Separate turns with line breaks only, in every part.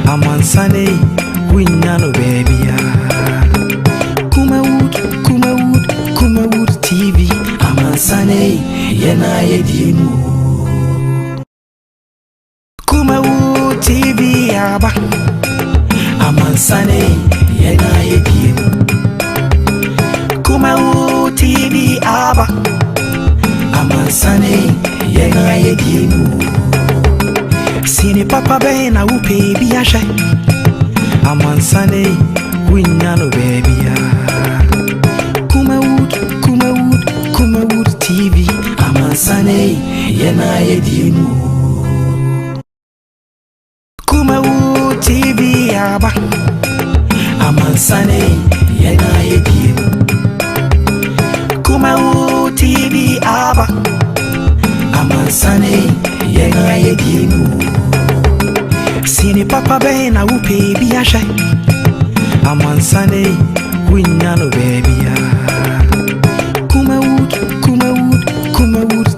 Amansane winyano baby Kumawood TV Amansane yena yedimu Kumawood TV aba Amansane yena yedimu Kumawood TV aba Amansane yena yedimu Sini papa bena upe biasha Amansane winyano baby Kumawood TV Amansane yena yedimu Kumawood TV aba Amansane yena yedimu Kumawood TV aba Amansane yena yedimu Sini papa bena upe biasha Amansane winyano baby Kumawood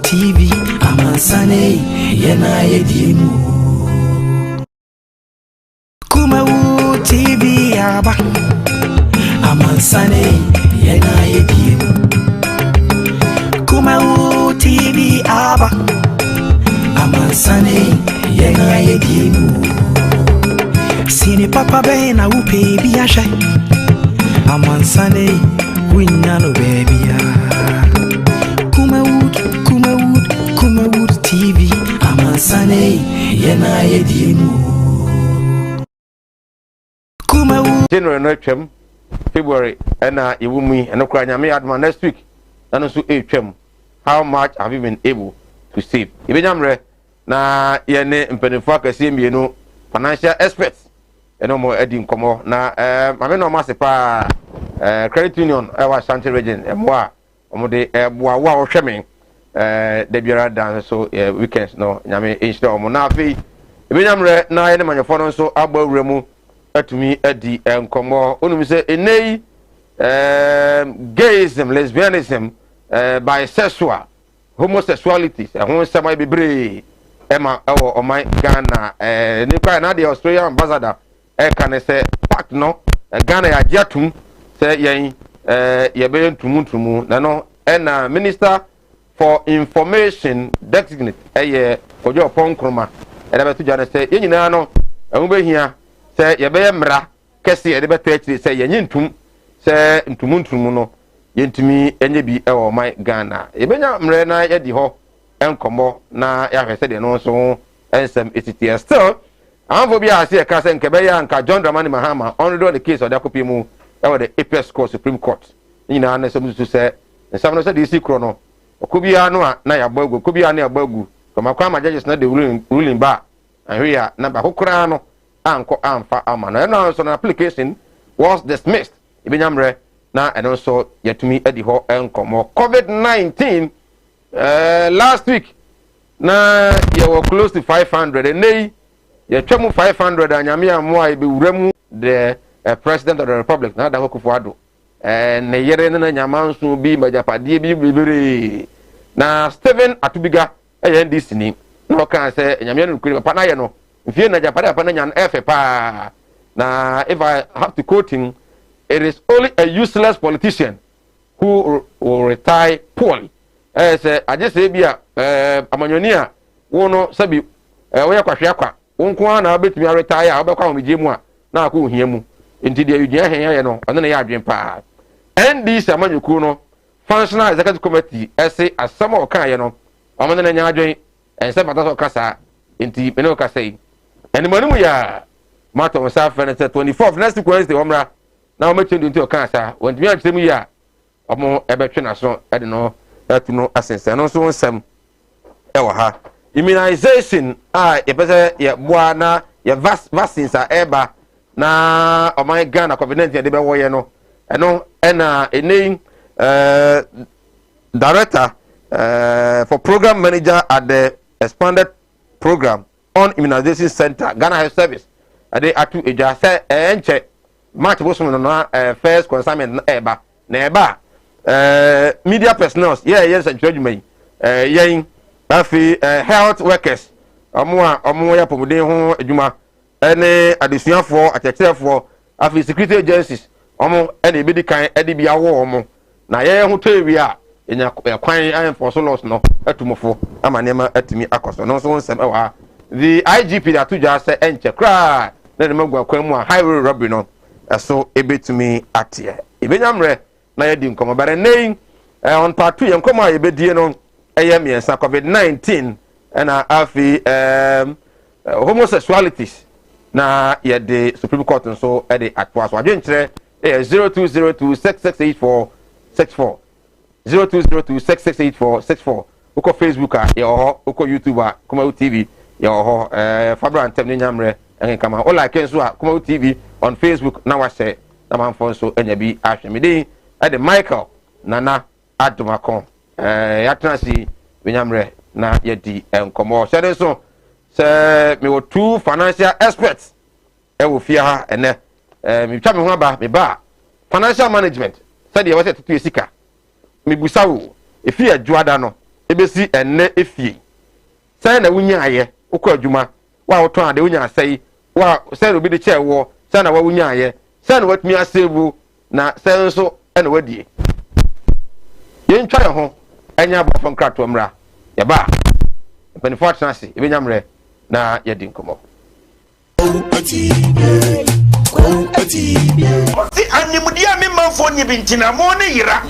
TV Amansane yena yedimu Kumawood TV aba Amansane yena yedimu Kumawood TV aba Amansane yena yedimu Sini papa bena upe biasha Amansane winyano baby Kumawood TV Amansane yena yedimu
January no twem February na iwumi and okra nyame adma next week na so twem. How much have you been able to save? Ibenyamre na yene mpenefo akase mienu financial experts eno mo edi nkomo na mame no masepa credit union wa Ashanti region emwa omode boa wa ohweme de biara dan so weekends no nyame insta omo na afi ebenyamre na yene manyefo no so agba wuremu atumi adi nkomo onum se enei gayism, lesbianism, bisexual, homosexuality ehun sema bebre ema ewo oman Ghana ni kwa na the Australian ambassador kan say fact no Ghana ya giatum say yen ye ntumu na no na minister for information designate ojo ponkroma da betu jana say yen nyina no ehun behia say ye be mra kese ye de betu akiri say yen ntum say ntumu no yentumi enye bi ewo man Ghana ebenya mre na ye di ho enkomo na ya hwese de no so ensem etiti still anfo bi ase ka se nke be ya nka John Dramani Mahama on the case of the copy mu ewo the Apex Court Supreme Court nyina na se musu se nsam no se de isi kro no okobia no a na ya gbagu okobia na ya gbagu kama kwa ma judges na the ruling ba ahwe na ba kokora no anko amfa ama no na so na application was dismissed ebenya mre na and also yetumi edi ho enkomo COVID-19 last week na you were close to 500 and nay you twemu 500 anyame amwa ibe wuramu the president of the republic na da Akufo-Addo na yere na nyamanso bi majapade bi bibere na Stephen Atubiga NDC ni no kan say nyame no kuri papa na ye no mfie na japade papa na nyan efe pa na if I have to quote him, it is only a useless politician who will retire poorly. Say I just say bia amanyonia wono sabi we kwahwe akwa wonko na betumi retire obekwa omejemu a na akọ ohia mu enti de yudua hen ye no ono na ya adwen pa NDC amanyuku no functional executive committee say asama o kan ye no omo na nya adwen ense mata so kasa enti me no kasa yi eni manu ya mato msa fa na 24th next Wednesday omra na omo chendu enti o kan sa wondimi antemu ya omo ebetwe na so e de no atuno asense no so nsem ewa ha immunization ye pese ye boa na ye vaccines eba na oman Ghana COVID-19 de be wo ye no eno na eni director for program manager at the expanded program on immunization center Ghana Health Service ade atu eja se enche match bosom no first consignment eba na eba media personnel yes adwuma yen afi health workers omo ya pomuden ho adwuma ene adesuafo akyekyerefoɔ afi security agencies ɔmo ene ebedi kan ede bia wo ɔmo na ye ho tɔwi a enya kwan enforce laws no atumofo ama nema atimi akoso no so nsɛm ɛwa the IGP that to just say enche kra na ne magwa kwan mu a highway robbery no ɛso ebetumi atie ebenyamre na ye di nkomo bare nei on part 2 yenkomo a yebedie no ɛyɛ miensa COVID-19 ɛna afi homosexualities na ye de Supreme Court nso ɛde atwa so adwenkyerɛ 0202668464 0202668464 uko Facebook a ye ho uko YouTube a Kumawu TV ye ho Fabra Antem ne nyamre en kama o like nso a Kumawu TV on Facebook na wa share na manfo nso enya bi ahwemede ade Michael Nana Adumakon yatrasi nyamre na ye di enkomo share nso se me wo two financial experts e wo fia ha ene me twa me ho aba me ba financial management said ye wo se tutu esika me busawo efi adwada no ebesi enne efie sai na wunya aye ukọ adwuma wa woton ade wunya asai wa sai obi de chewo sai na wa wunya aye sai na watumi asebu na sai nso ene wadie ye ntwa ye ho anya abafo nkrato mra ye ba penifo atnase ebenyamre na ye di nkomo
Oti animudia me manfo nyi bintina mo ne yira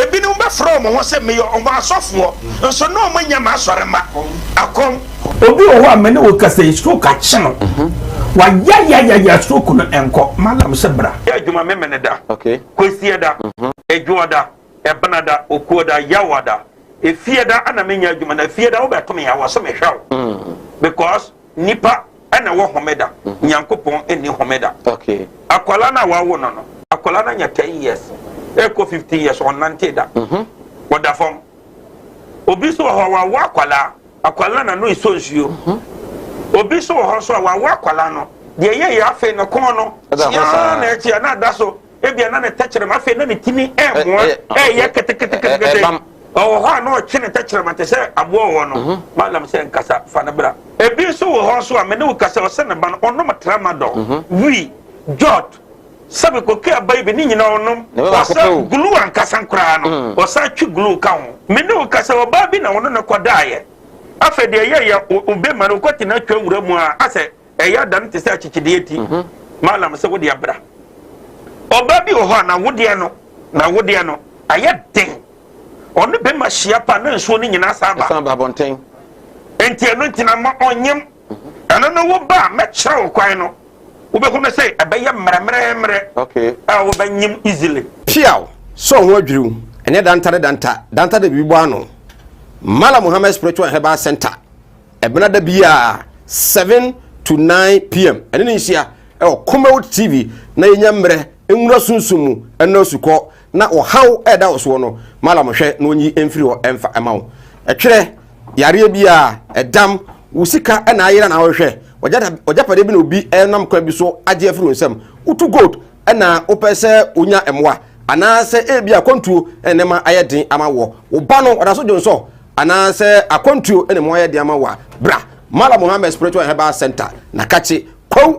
ebinu be from ho se me yo omo asofo nso no mo nya ma asorema akom obi o ho amene wo kasa stroke a chino wa ya stroke no enko malam se bra ya djuma me mene da
okay
kwesi da ejuoda ebenada okuoda yawada efieda ana menya djuma na fieda wo beto me ya wo so me hwaw because nipa ana wo homeda nyankopon eni homeda
okay
akwala na wawo no akwala na nya 10 years eko 50 years on nanteda woda fom obi so ho wawo akwala na no isonsuo obi so ho so wawo akwala no de ye ya fe no kon no ya na echi na daso ebia na ne techere ma fe na ne tini emo ye kete oh ha no chine techere ma te se abo wo no malam se nkasa fa na bra ebi so ho so a me ne ukasa o se ne ba no ono matrama do wi jot sabe ko ke abai be ni nyina onom wasa glue an kasan kra no wasa twi glue ka ho me ne ukasa o ba bi na wono ne kodaaye afa de ye obe ma no kwati na twa wura mu a ase eya dan te se achichide eti malam se wodi abra oba bi o ho na wodi no aye den onu be ma hia pa na nsuo ni nyina saba
bonten
enti eno ntina ma onyem ana no wo ba me kire wo kwan no wo be ko say abeye mremremre
okay
wo ba nyim easily
piao so ho adwiriw ene danta da bibo ano Mala Muhammad Spiritual Herbal Center ebena da bia 7 to 9 p.m. ene ni hia Kumawu TV na yenyamre enwura sunsumu ena sukọ na ohaw eda oso no Mala mohwe na onyi emfiri ho emfa emawo etwere yare bia edam wusika ena ayira na wohwe ojapade bi na obi enam kwa bi so age afiri nsam utu gold ena opese onya emwa anase ebia kontuo enema ayeden amawo oba no odaso jonso anase akontuo enema ayeden amawa bra Mala Muhammad Spiritual Herbal Center na kachi kwaw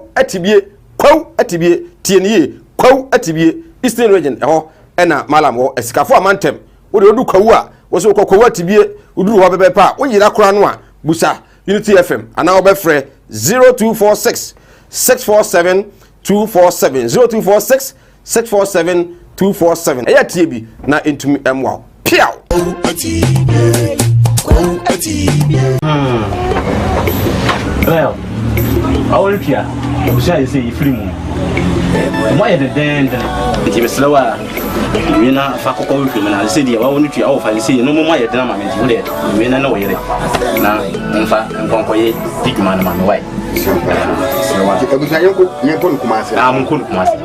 atibie tienie kwaw atibie Eastern Region eho ena Malam wo esikafo amantem wo de odu kwaw a wo so kwaw atibie uduru ho bebe pa wo yira kora no a busa Unity FM ana wo be frɛ 0246 647 247 0246 647 247 eya tie bi na entumi emwa piao
well our pia we say free mu why the den it is slower we na fa kokko we na say dia wa wonu tua wo fa say no mo ma ye den ma me ji we we na wo yere na mfa nkonkoye diguma na ma why slower
ebusa yenko nkumase
nkumase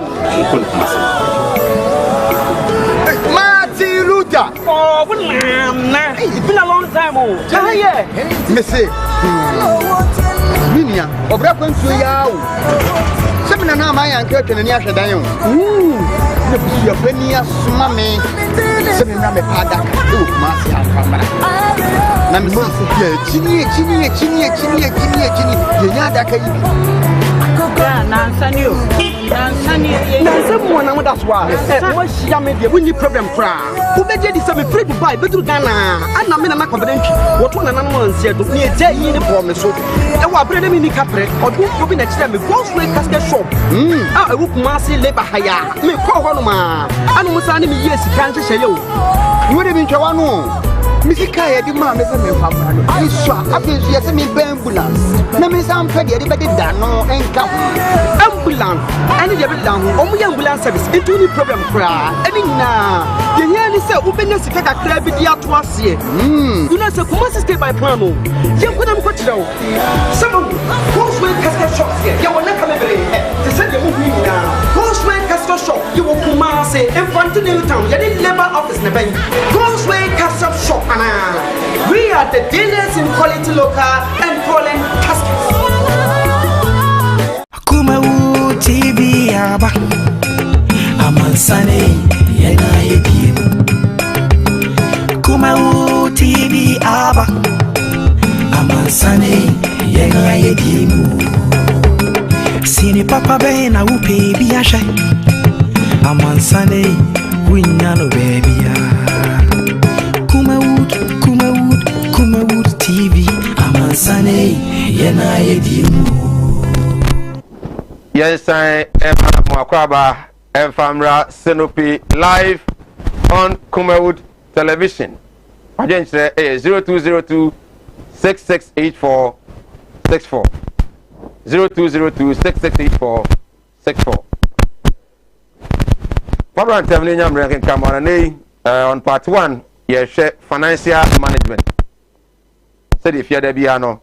Martin Luther
oh nah it's been a long time oh yeah
me say minia obra kwantu ya wo semina na ma yan ka twene ni ahwedan yo na bisu ya pani asuma me semina me pada o ma se afamara na me ma chini yenya adaka yi
nansani mu na mo da so a wo hia me de woni problem kra wo beje di se me free Dubai bedru Ghana ana me na na confidential wo to na nanom ansia do ne eje yi ni for me so e wo abre na me ni kapre odu obi na kire me go straight casket shop e wo kuma se labor haya me ko ho no ma anu musa ni me yes kan hye hye yo
wo de bi ntwa no Misika ya di ma me se me famra no iswa afi so ya se me ambulance na me sam pe de be da no enka
ambulance ani de be da ho omu ya ambulance service into ni problem kra ani na ye nya ni se u benya sika kakra bi di ato ase you know se kuma stay by plan no ye ko na me ko tira o some Cosway casket shop here ye wona ka me bere te se de mu hu ni na Cosway casket shop ye wo kuma se infant new town ye di labor office na ben Cosway casket shop. We are the dealers in quality local and foreign caskets.
Kumawood TV aba Amansane yena yedimu. Kumawood TV aba Amansane yena yedimu. Sini papa bena upe biyasha Amansane winyano baby ya. Kumawood TV Amansane yena yedimu.
Yes, I am Mwakwaba and Famra Senopi live on Kumawood Television. Again, 0202 6684 64 0202 6684 64. Famra and Terminal American Cameron on part 1. Yes, financial management. Said if you're the piano,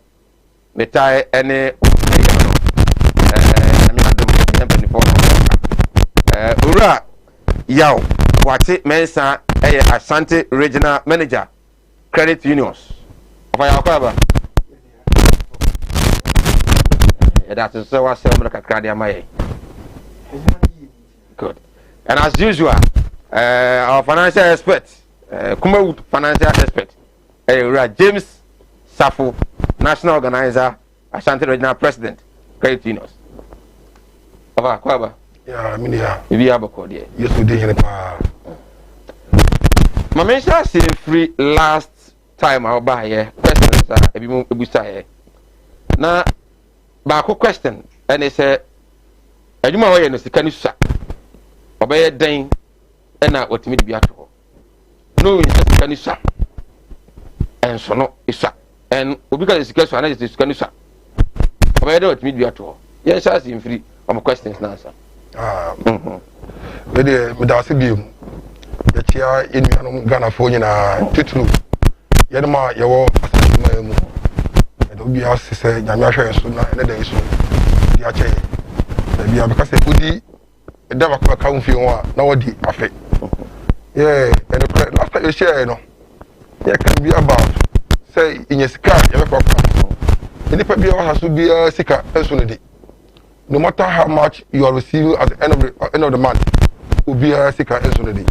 me tie any Ura Yao, what's it, Mensa, Ashanti Regional Manager, Credit Unions. That's so I say, good. And as usual, our financial expert, Kumawood financial expert, James Safo, National Organizer, Ashanti Regional President, Credit Unions.
Yeah, I mean, yeah.
Maybe you have a code here.
Yes, we did.
My mention say free last time I buy here. Questions are a bit here. Now, back question, and they say, I do my way in the second shot. Obey a dane, and not what me be at all. No, it's just second shot. And so no, it's shot. And because it's question, it's the second shot. Obey what me be at all. Yes, I see free. I'm questions now, sir.
Medasi biom ya chia inu Ghana fo nyina titulu ye ma ye wo asema mu e do bia se nyame ahwe so na ene da so di a che e bia because e udi e da ba ka unfi ho na wodi afe yeah and last time you share no ye can be about say inyesika ye be kwa ni pa bia wa so bia sika enso no di. No matter how much you are receiving at the end of the month, will be a secret insolvency.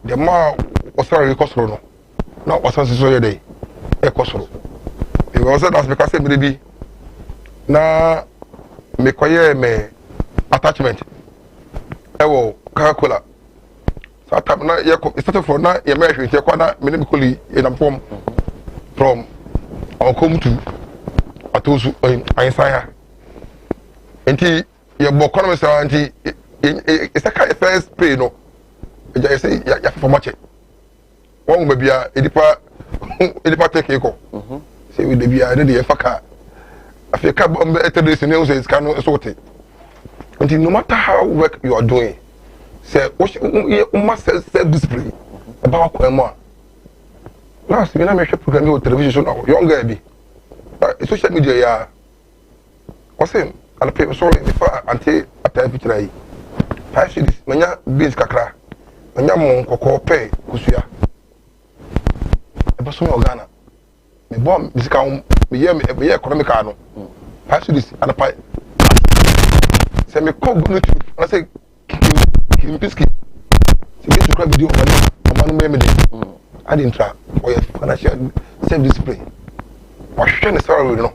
The more was sorry cost no, not was so day, a cost. It was that's because maybe na me kwaye me attachment. Ewo Coca-Cola. So time na ye started for na ye me hwe kwa na me kuli in form from Onkom to Atosu Ainsaya. Enti ye bo kono sa enti e saka e first pay no e say ya for much won ma bia edipa take ko say we dey bia dey e faka afika bombe etedesi ne say ska no so te enti no matter how work you are doing say you must self discipline about ko emo last we na me program on television now younger bi social media ya what's and pay sorry before anti atai picture yi 5 cities manya beans kakra manya mon kokko pay kusua e ba so me Ghana me bom bisika me ye economic no 5 cities and pay say me call government and say kimpiski say get to grab video on man me me I didn't try or financial self discipline wahwehwɛ ne salary no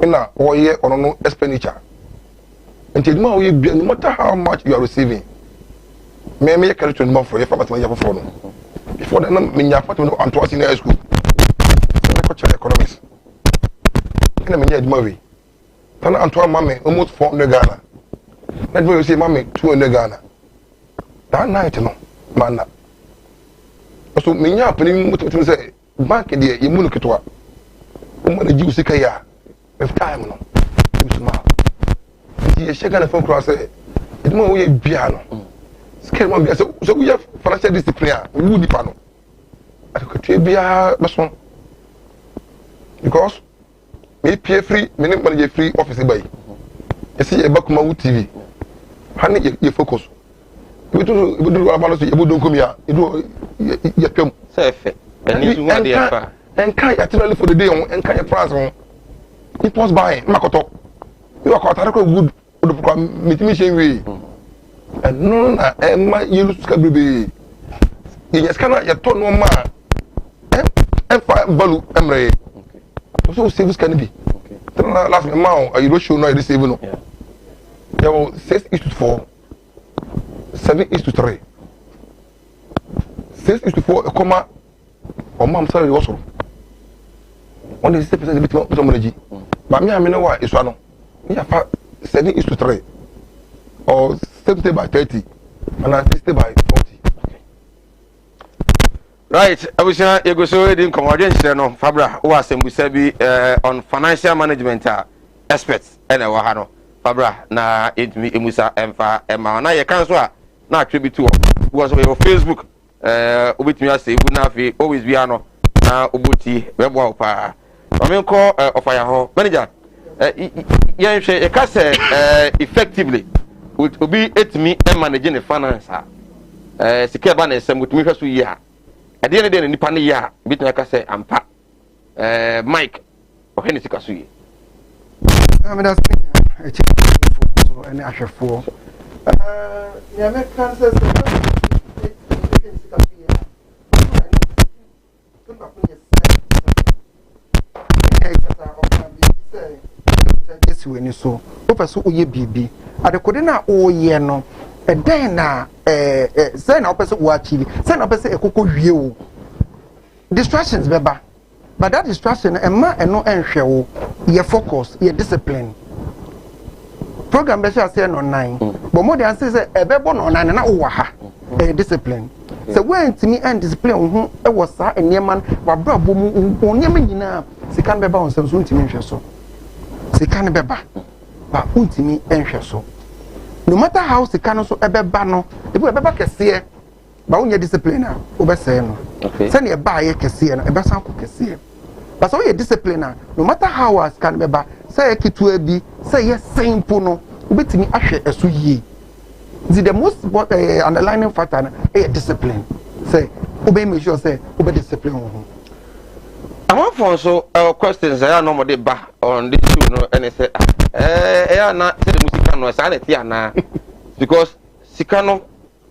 na ɔyɛ ɔno no expenditure nti edwuma a ɔyɛ bia no matter how much you are receiving me yɛ carry to no for yɛ fa batman yɛ foforɔ no before that na me nya apartment on to senior school na ko kyerɛ economics na me nya edwuma we tana anto mama almost 400 Ghana na edwuma we say mama 200 Ghana that night no man so me nya apani mutum say bank de ye mu no ketwa o ma na ji usika ya if time no usuma nti ye shega na phone cross say edwuma we bia no scale man bia so we have financial discipline we di pa no atokatwe bia beso because me pay free me manager free office by you see e bakuma wu TV hani ye focus we do about so ye bodon komia e do ye twam
sefe eni su wa de fa
enka ya tell for the day on enka ya price on impulse buying makoto you are kwatara ko good do kwa mitimi shenwe no na ma yelu suka bebe ye skana ya to no ma fa value emre so save scan be last month you don't show no you save no there was 6:4 7:3 6:4 comma o mam salary was so on the 6% bit mo monaji ba me amene wa iso no ya fa 7:3 or 70/30 and 60/40.
Right, abusia yego so edi nkomodwe nhyire no Fabra wo asembusa bi on financial management experts ene wa ha no Fabra na edmi emusa emfa ema na ye kan so a na atwe to because of your Facebook obetumi ase ebu na afi always be ano na obuti webo opa omenko ofaya ho manager ye hwe e ka se effectively obi etimi manage ne finance sika ba na esem otumi hwe so yi a ade ne de nipa ne ya bitna ka se ampa Mike ohene sika so yi
me das e che so ene ahwefo ya me kan se sika so yi tun ba kun yes ta o ka bi se Yesu eni so o peso oye bibi adekode na oye no den na say na opeso wo achieve say na opeso ekoko wie o distractions beba but that distraction emma eno enhwe wo ye focus ye discipline program be say no 9 but more than say ebebo no 9 na wo ha discipline say when timi and discipline ho e wo sa enema wa brabo mu onema nyina sika beba on samso ntimi nhwe so sika ne beba ba untimi enhwe so no matter how sika no so ebeba no ebeba kese ba unye discipline a obese no say na eba ye kese no eba san ko kese but so ye discipline a no matter how as kan beba say kitu abi say ye simple no obetimi ahwe eso yie the most underlining factor na e discipline say obey make sure say obey discipline ho
among for so questions I no more dey ba on this show no and say na say the music no say na tia na because sika no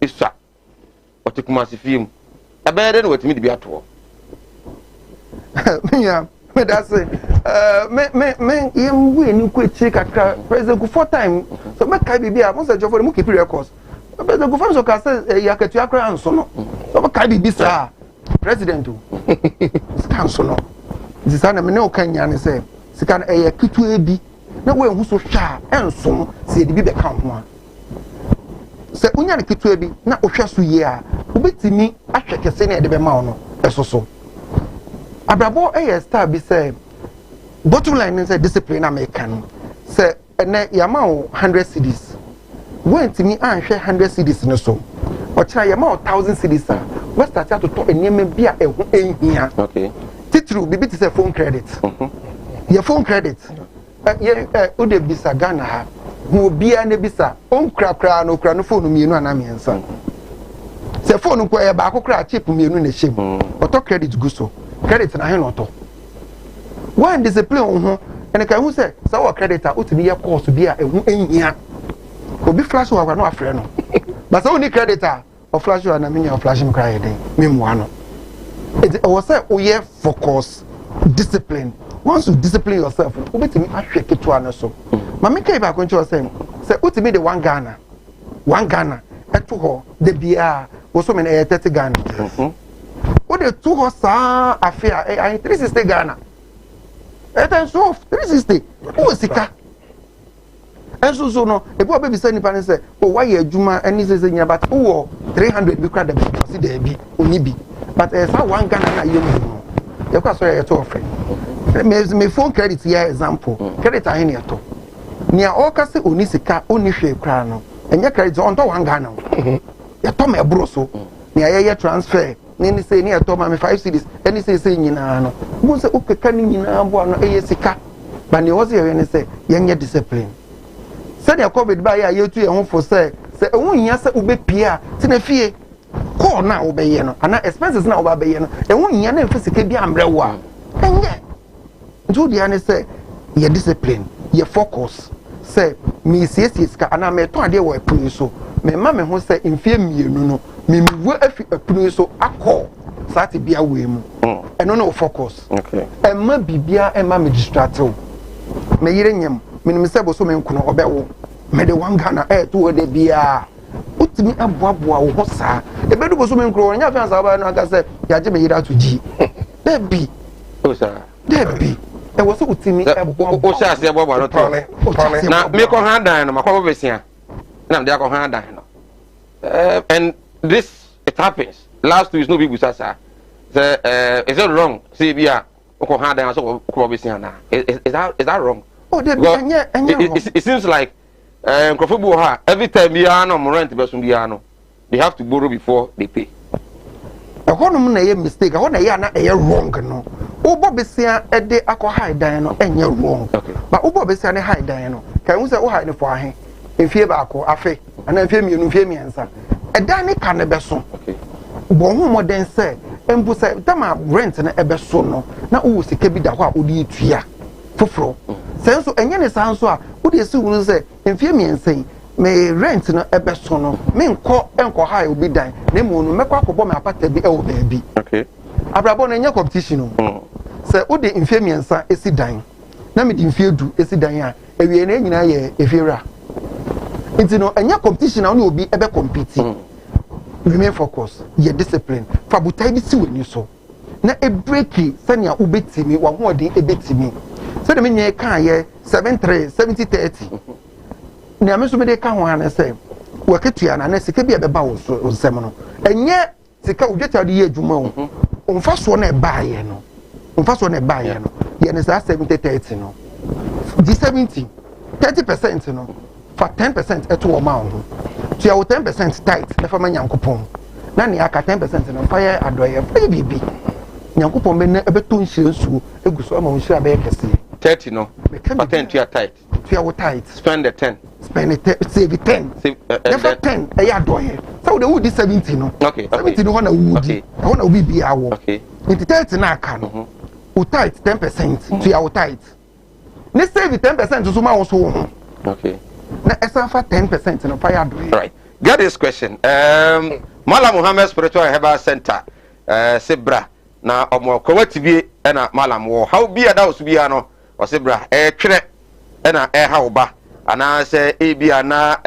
isa otikuma se film abede no watimi de bi ato
yeah me that say me yem we ni ko chi kakra president go 4 time so me kai bibia mo say jofo mo keep records president go so ka say yakatu akra anso no so me kai bibi sa president o sika so no this na me ne o kan nya ne say sika na kitu ebi na we hu so hwa enso se de bi be kan ho a se unya ne kitu ebi na o hwa so ye a obetimi ahwe kese na de be ma no eso so abrabo star bi say bottom line say discipline American say ene yama 100 cedis when timi anhwe 100 cedis no so o kira yama 1000 cedis a we start to talk enema bia ehu enhia
okay
titru bibi say phone credit your phone credit ode bisa Ghana ha hu bia na bisa on kra no kra no phone mienu ana miensa say phone ko e ba akokra chip mienu na shem auto credit go so credit na he no to one discipline ho ene ka hu say sa credit a otimi ye course bia ehu enhia obi flash wa no afre no but so ni credit a o flash wa na me nya flash me cry dey me mo ano it was say o ye focus discipline. Once you discipline yourself, you bet me ahwe ketua no so. Ma me kai ba ko ncho say utimi de one Ghana eto ho de bia wo so me na 30 Ghana. Wo de to ho sa afia 360 Ghana. Etan so 360 wo sika. Enso so no e bo be say nipa ne say o wa ye adwuma ani say nya but wo 300 bi kra da bi si da bi oni bi but sa one Ghana na ye mu ye kwa so ye to ofre me phone credit here example credit ahen ye to nia o ka se oni sika oni hwe kra no enye credit on to one Ghana ye to me bro so nia ye transfer ni say ni ye to ma me 5 cedis any say nyina no mo say o keka ni nyina bo no e ye sika ba ni o se ye ni say ye nye discipline said your COVID by a year to your home for say yes ubepia tina fie call now obey no and expenses now obey no and one yan physical be umbrella and yet do the answer say your discipline your focus say me cs ka and me to ade wo apuni so me ma me ho say mfie mienu no me wo afi apuni so akọ sati bia we mu and no focus
okay
e ma bibia e ma me distract me yire nyam minim se bo so me nkuno obewo me de one Ghana to de bia utimi aboaboa wo hosa e bedu bo so me nkuno nya fa sa ba no aka se ya je me yira to ji debi
o sa
debi e wo so utimi
o sha se aboaboa no to na me ko han dan no makwa besia na me de ko han dan no and this it happens last week no people sasa is it wrong see bia ko han dan so ko besia na is that wrong?
Oh,
it seems like every time you are no rent they have to borrow before they pay.
A honum na mistake, a hona ya na wrong no. Ubo besia e de akọ high dan no enye wrong. But ubo besia ne high dan no. Kan wu say wo high ne for ahe. Efie ba akọ afe, ana efie mienu efie miensa. E dan ne ka ne beso.
Okay.
Bo hu modern say, embu say tama rent na ebeso no. Na wo sika bi da ho a odi etua. Foforo. Senso enye ne sanso a wo de si wunu say enfie miensen me rent no ebeso no me enko high obi dan na mu no mekwa akọbọ me apata bi e wo baabi.
Okay.
Abrabo na enye competition no. Say wo de enfie miensa esi dan na me de enfie du esi dan a ewie na nyina ye efiera. Nti no enye competition na obi ebe compete. Remain focused, your discipline. Fabutai bi si weni so. Na e breaki sanya ubetimi wa ho odin ebetimi. So the men can ye 73 70 30. Na me so me de ka ho ana say waketua na sika bi ebeba wo so nsem no. Enye sika udweta de ye adwuma wo. Omfa so na eba ye no. Omfa so na eba ye no. Ye ne sa 70 30 no. Di 70 30% no. For 10% eto wo ma ho. To your 10% tight na fa ma nyankopon. Na ne aka 10% no fa ye adoye fa bibi. Nyankopon be na ebeto nhire nsuo eguso ama nhire abe kese.
30 no. But 10 to your tight.
To your tight.
Spend the 10.
Spend it, save it 10.
Save
never 10. E ya doye. So the wood 70 no.
Okay.
70 no na wood.
Okay.
Na obi bi awo.
Okay.
It 30 na aka no. O tight 10% to your tight. Ne save 10% so ma wo so.
Okay.
Na esa fa 10% no fa ya doye.
Right. Get this question. Malam Muhammad Spiritual Herbal Center. Sebra na omo kwati bi na malam wo. How bi ada osubia no. Osebra twere na ha oba ana se ebia na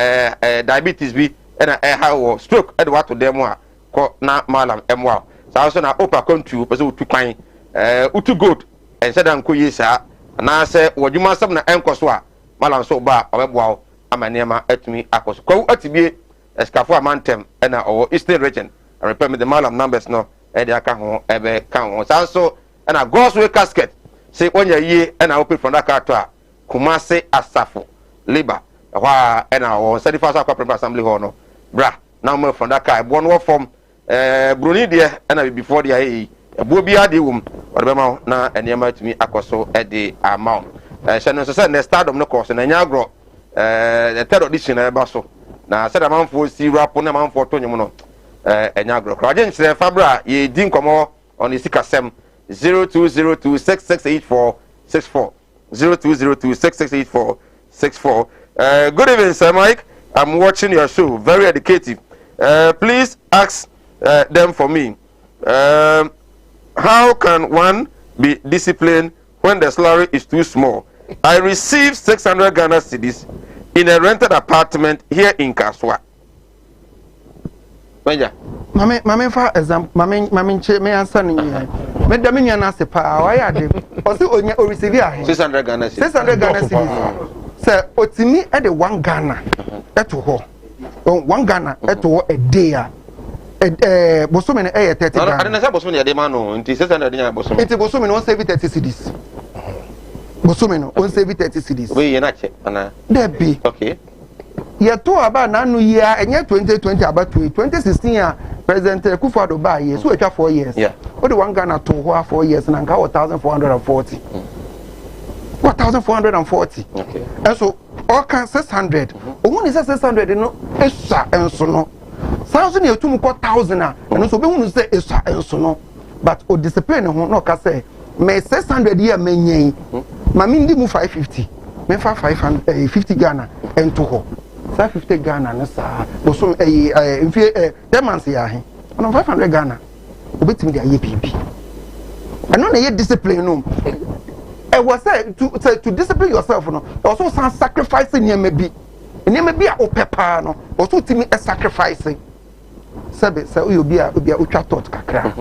diabetes bi na ha wo stroke e de wato dem a ko na malam emwa sa so na opa kontu pese utu kwan utu gold ense da nko yesa ana se wodwuma sab na enkoso a malam so ba obeboa amanema atumi akoso kwa atibie eskafo amantem na owo eastern region I repeat me the malam numbers no e de aka ho ebe kan ho sa so na Godsway casket say onya ye na open from that car to Kumase Asafo labor wa na o certified corporate assembly hall no bra now me from that car born what from broni there na before there e bo bia de wom o be ma na enema tumi akoso e de amount no so say na stardom no course na nya agro the third edition e ba so na say the man for si rap na man for tonyum no enya agro kraje nse fabra ye di nkomo on isikasem 0202668464 0202668464. Good evening, Sir Mike. I'm watching your show. Very educative. Please ask them for me. How can one be disciplined when the salary is too small. I received 600 Ghana cedis in a rented apartment here in Kaswa.
Mame for example, mame che me answer ni. Me da me nyana se pa wa ya de. O se onya o receive a
600 Ghana cedis.
600 Ghana cedis. Se otimi e de 1 Ghana eto ho. 1 Ghana eto ho a day a bosome ne e 30 Ghana.
I don't know bosome de ma no, nti 600 nya bosome.
Nti bosome no save 30 cedis. Bosome no on save 30 cedis.
We ye na che ana.
There be.
Okay.
Ye to aba na no year enye 2020 aba 2016 a President Kufuor ba ye so etwa 4 years.
Yeah.
O de 1 Ghana to ho 4 years na nka 1440. 1440.
Okay.
And so all can 600. Owu ni 600 no esa enso no. Sanso ni etum ko 1000 a eno so be hunu say esa enso no. But o discipline ho no ka say me 600 year menyen. Ma mi ndi mu 550. Me fa 550 Ghana ento ho. 50 Ghana na sa bosom mfie 10 months ya he on 500 Ghana obetimi dia ye bibi eno na ye discipline no was say to discipline yourself no also some sacrificing near maybe a opepa no also timi a sacrificing sabe say obi a otwa thought kakra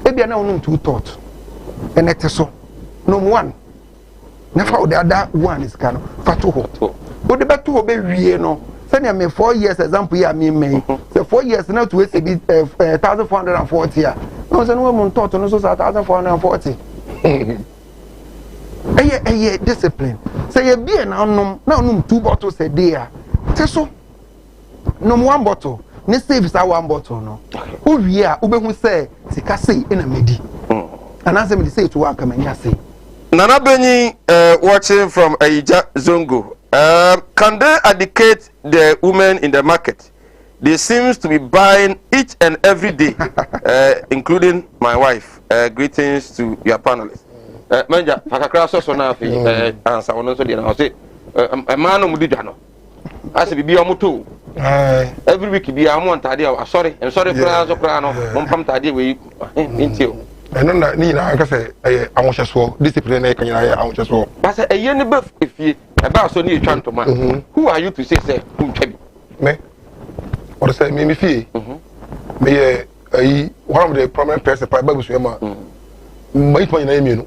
ebia na onum two thought and it so no one never the other one is kind of fatuho o de beto ho be wie no send me 4 years example here me me say 4 years now to say 1440 a no say no mo thought no so 1440 eh discipline say you be na onum 2 bottles a day a te so no 1 bottle ne save sa 1 bottle no o wie a o be hu say sika sei na medi and as me say to work am nya say
Nana Benyi watching from Aija Zongo. Can they educate the women in the market? They seems to be buying each and every day, including my wife. Greetings to your panelists. Manja, fakakra so na fi answer ono so dia na say a man no mudi dwano. As bi bia moto. Every week bia am ntade a sorry kra so kra no mompam tade we ntio.
And then ni na aka say I want so discipline na kan ya I want so.
But say ne ba efie e ba so ni twa ntoma. Who are you to say who twa bi?
Me. Or say me fie. Me one of the prominent person pa babu so ma. Me to na yemi no.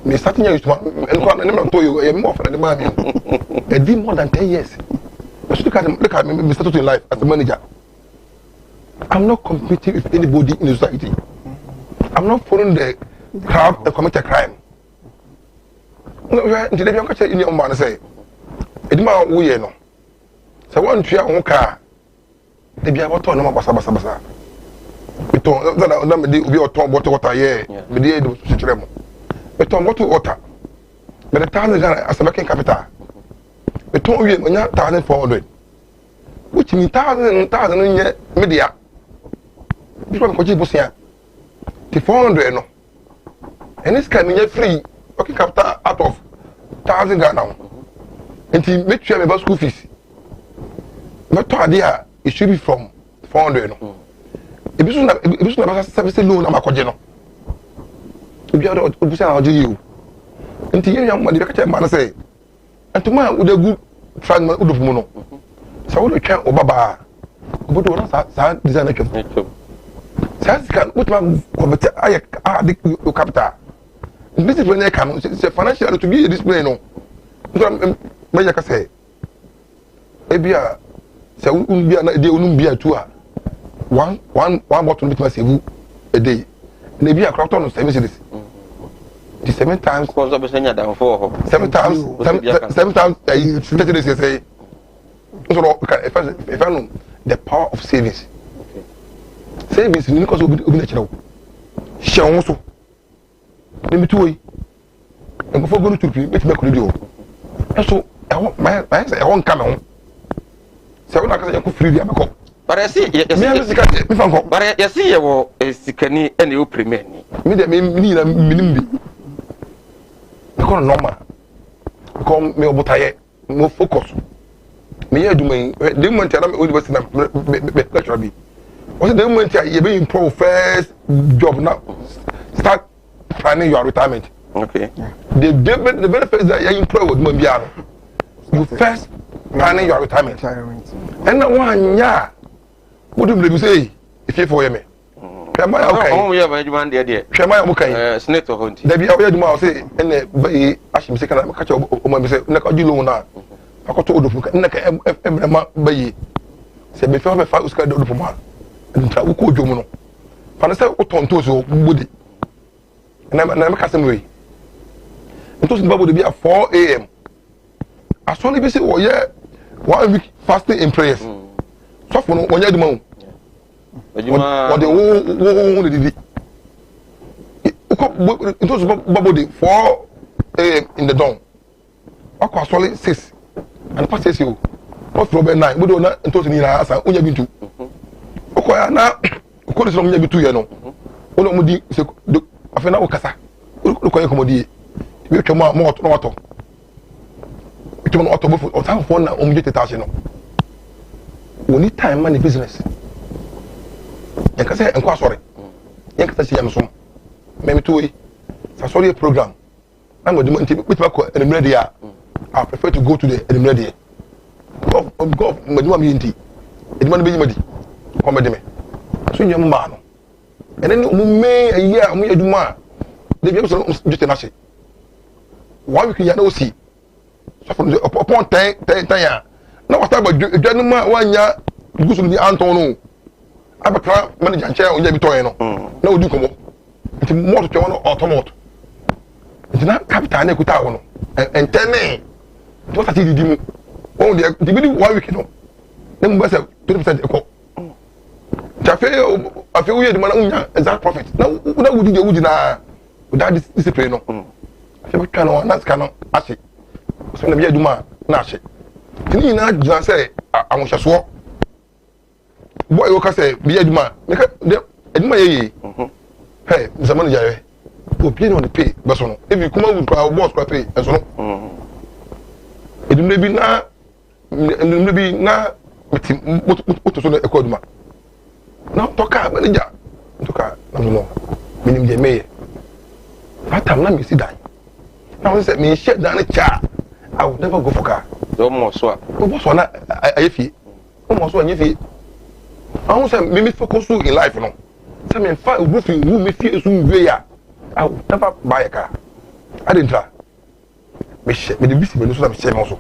Me starting you to and ko na to you more for the man. I did more than 10 years. Look at me started in life as a manager. I'm not competing with anybody in the society. I'm not following the crowd and commit a crime. Until they catch in your man say, Edma we no. So one tree on car. They be about to know basa. We told them they be on bottle water here. We did to Chiremo. We told bottle water. But the town is as a making capital. We told you 1,400. Which means 1,000 media. This one could you see? 400 no. And this can be free. Okay, capital out of 1,000 Ghana. And to make sure about school fees. Not idea it should be from 400 no. If you not service loan, I'm a cogeno. If you are to say you. And to young man, you can man say. And tomorrow with a good friend of Mono. So what we can Obaba. But what is design? Says can put my capital. This is when they come. It's a financial to be a display. No, I can say, Abia, so be an idea, won't be a tour. One bottle with myself a day. Maybe a crowd on 7 cities. The 7 times,
Because I was down for
7 times, 7 times, 30 days, you say. So, if I know the power of savings. Savings ni because obi na kire wo hye won so ni mitu oyi engofo go no tupi beti be kodi o eso my say e won ka me ho se won aka say ko free dia meko
but I see
me fan ko
but I see wo sikani and you premier ni
me de me ni na minim bi ko normal ko me obotaye mo focus me ye aduma de mo ntia na me university na lecturer bi. What's the moment you be in pro first job now? Start planning your retirement.
Okay.
The very first that you employ with Mambiano, you first planning your retirement. And now one year, what do you say if you for me? Okay.
Oh, we have a demand there.
Shema, okay.
Snake to hunt.
There be a way to say, and the Ashim second, I'm catch up on my say, Nakajuluna. I got told of Naka Bay. Say, before my father's got the Puma. And Tauko Jomono. Fanasa Otontoso, Woody. And I'm a custom way. It was about to be at 4 a.m. As soon as we say, oh, yeah, 1 week fasting in prayers. So, for 1 year, the moon. What the whole did it was about 4 a.m. in the dawn. I was solid 6 and past 6 you. Not from 9. We don't know until the answer. Only been to. Okay, now, of from maybe 2 years. No, Mudi, I found out Cassa. Look at Commodity. We come out more auto. We come out or time for now, Omjetational. We need time, money, business. You can say, I'm quite sorry. You can say, I'm some. Maybe 2 weeks. It's a program. I'm going to with my media. I prefer to go to the media. Go, Madame Minty. It might be Madi. Come with me. So, young man. And then, May a year, me do more. They also just a nation. 1 week, you know, see. So, from the upon 10 years. Now, what about gentleman 1 year? Goes to the Antonio. Abakra manager chair on yabi toy no na odi komo nti moto twa no automoto nti na capital na kuta wo no entene to start didi mu on the bidi 1 week no na mu basa 20% eko tafe afi wo yedi mana unya exact profit na wudi de wudi na without discipline no afi be twa no na ska no ache so na bi aduma na ache tini na jina say awonhyeso boy wo ka say bi aduma me ka aduma ye hey zaman jare o pay no pay beso no if you come with boss kwa pay eso no aduma bi na meti moto so na e ko aduma na toka manager toka no minim je meye atam na me si dan na wo say me share dan cha I will never go for car
do mo so a
o so na ayefi o mo so anyefi I want to me focus in life, no. Say me fa roofing room me feel so we ya. I will never buy a car. I didn't try. Me the busy me so that me share also.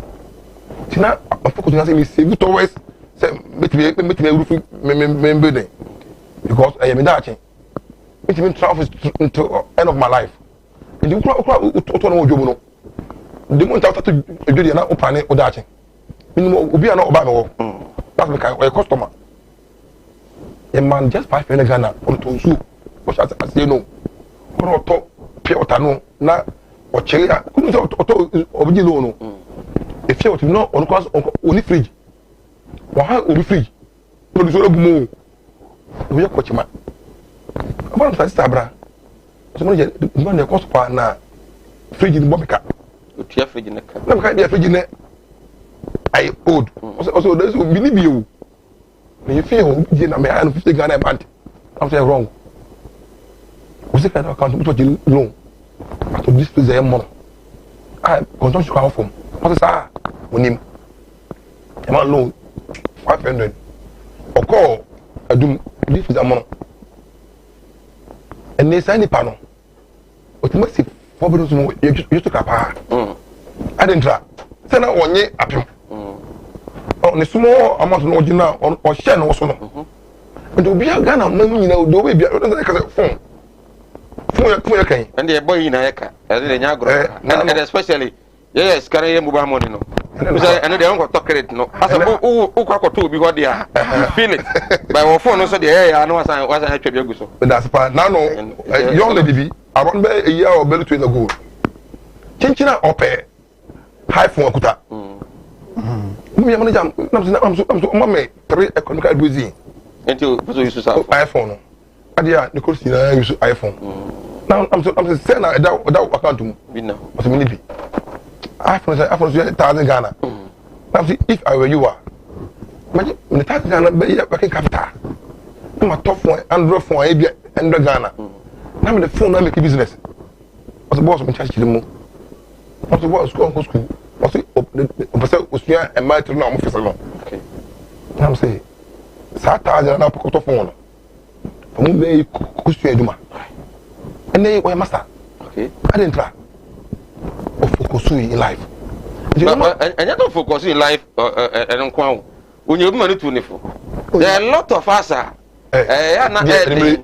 Tina I focus on say me save towards say me roofing me building. Because I am in that thing. Me travel to end of my life. And you to no job no. The month after to do the na open o that thing. Minimum obi na oba me. That's me a customer. A man just 5 million Ghana on to zoo. What as you know, or to pure tano na or cherry. Couldn't obey no. If you know on cause only fridge. Why will be free? Produce all more. We are coaching man. About that stabra. So money the cost per na fridge in Bobika.
You fridge in the car.
No kind of fridge in I owed. Also there's believe you. When you feel you know me I 50 Ghana a month. I'm saying wrong. We say kind of account what you know. To this place there money. I continue to come from. What is that? When him. I'm loan 500. Or call I do this is a money. And they sign the panel. Automatic 4 bedrooms more you took up. I didn't try. Say now 1 year up. On a small amount of original or share no so no. And to be a Ghana, you know, the way be a phone. Phone,
and the boy in Eka, and especially, yes, carry a mobile money. No, and they don't talk it. No, as a who to be what they are. Feel it by our phone. Also, the air, I know what I had to do.
But that's part now. No, young lady, I want a year or better to the goal. Chinchina or pay high phone kuta. I'm so mommy 3 economical busy
until you use
iPhone. Adia Nicholas use iPhone. Now I'm saying that account to me now. What's minute? iPhone 1,000 Ghana. Now see if I were you are. Imagine the 1,000 Ghana be working capital. I'm a top phone, Android phone, 100 Ghana. Now the phone I make business. was boss in church the mo was boss school was osia e ma tru na mo fesa no okay I'm say sata na pokoto phone no mo be kusu eduma ene we master okay I didn't try of focus in life
and you don't focus in life and kwa when you money to nifo there are a lot of us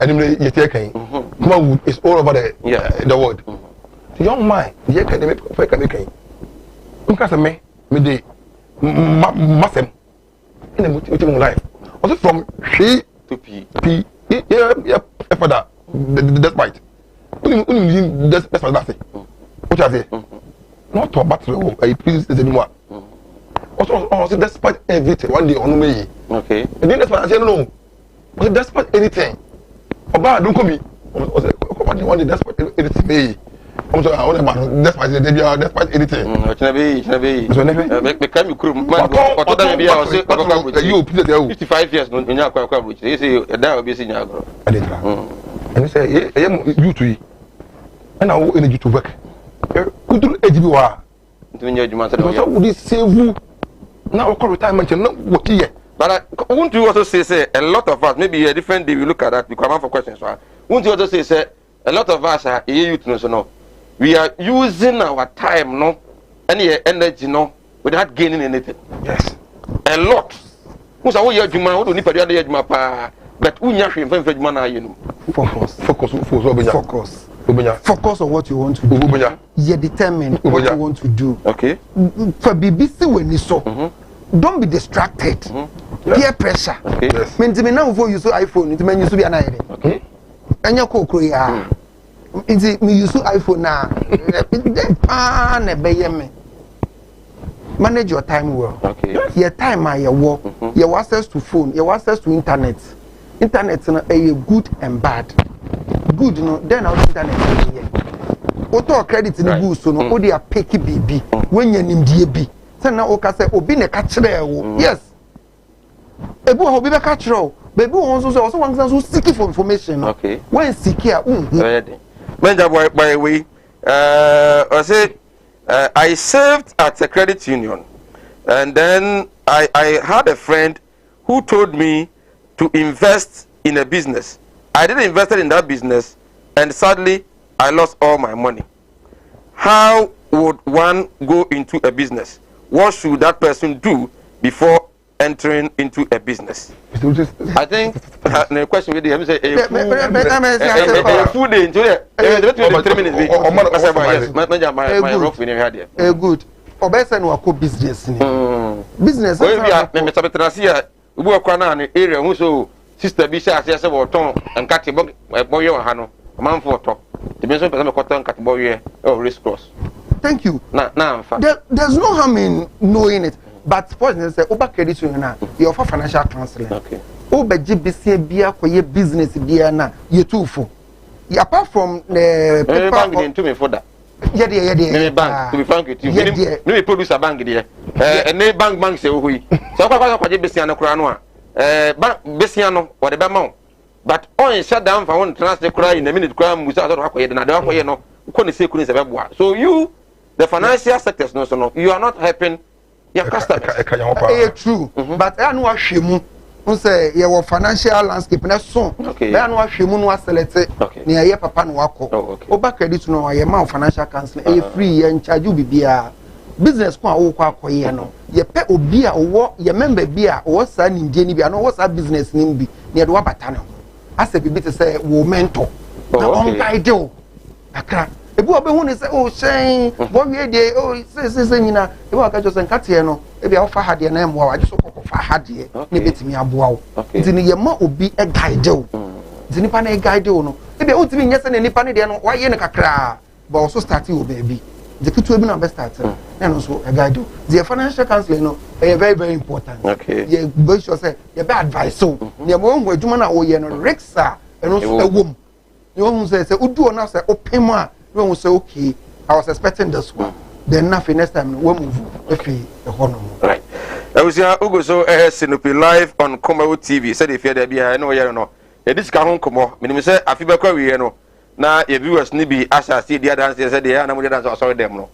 anyway you take come is all over the world the young man you can make fake make because me dey masem in a motivating life also from she to p yeah for that despite despite that what you say not to battle I please anymore also despite everything one day on me okay and then that's why I say no but despite anything oba don't come me one day despite anything me I'm sorry I want to despite anything so never
make come crew man what that be I say
you
55 years no nya akwa akwa they say that will be senior agro
and say you to and I energy to work kuduru ejibi wa
ntunya adwuma say
so we save now we call retirement no what here
but won't you also say a lot of us maybe a different day we look at that because I'm for questions so won't you also say a lot of us are youth no we are using our time no any energy no without gaining anything
yes
a lot who say we adwuma we don't need period adwuma pa but unya hwe mfa adwuma na aye no
focus on what you want to do. You determine what you want to do.
Okay.
For BBC when you saw, don't be distracted. Peer pressure.
Okay.
Yes. Me now for use iPhone, it mean use be an idea.
Okay.
Anya ko ya. It me use iPhone na. Manage your time well.
Okay.
Your time are your work. Your access to phone. Your access to internet. Internet na good and bad. Good no then our internet here auto credit ni good so no o dey pick baby when you nimdie bi say na o ka say obi na ka kire wo yes ebu obi be ka kire o baby won so so wan so seek for information
okay
when seek here
ready menja by way I say I served at a credit union and then I had a friend who told me to invest in a business. I didn't invest in that business and sadly I lost all my money. How would one go into a business? What should that person do before entering into a business? I think the question with the say a full day into it. 3 minutes.
Good. Obese no akọ business ni. Business.
We be me sabetrasi a we akọ na area hu so sister bi say ase woton nkate boye wa ha no manfo to the mention person me koton nkate boye race cross.
Thank you.
Na
There's no harm in knowing it, but for instance say oba credit union na you offer financial counseling.
Okay.
Oba GBC bia koye business bia na you too for. Apart from the
paper bank into me for that.
Yeah.
Bank to be frank with you. Me produce a bank there. And bank say who yi. So kwa besia no kura no a bank besia no what the amount but on shut down for one transfer cry in a minute cry musa so akwa na de akwa no ko ne say kunu se beboa so you the financial sectors no you are not helping your customers.
True. But I know ahwemu un say your financial landscape na so
okay
I know ahwemu no select na ye papa no akọ oba credit no ye ma financial counseling e free ye charge you bibia business ko a wo kwa akoye no ye pe obi a wo ye member bi a wo sa nimdie ni bi no wo sa business ni bi na de wabata no asa bibi te say wo mentor na on guide o akra ebi obe hu ni say o shen bo wie de o se nyina ebi aka jo se nkate no ebi a wo fa hade na emwa wa so kokko fa hade na betimi aboa wo nti ni ye ma obi e guide o nti nipa na e guide o no ebi o timi nyese na nipa ne de no wa ye ne kakra ba o so start o baby the kitu ebi na best start and also a guide the financial counseling no very very important.
Okay.
You be sure say you be advice so you mo hu adwuma na o ye no rixa and also ewom you hu say odu ona say open ma you hu say okay I was expecting this one then nothing next time we move if the hono
right I was here ugo so Sinopi live on Komawo TV said if you there be I know you know e dis ka ho komo me say afi be kwa we no na ye viewers ni bi asha see dia dance say dey na mo dia dance sorry dem no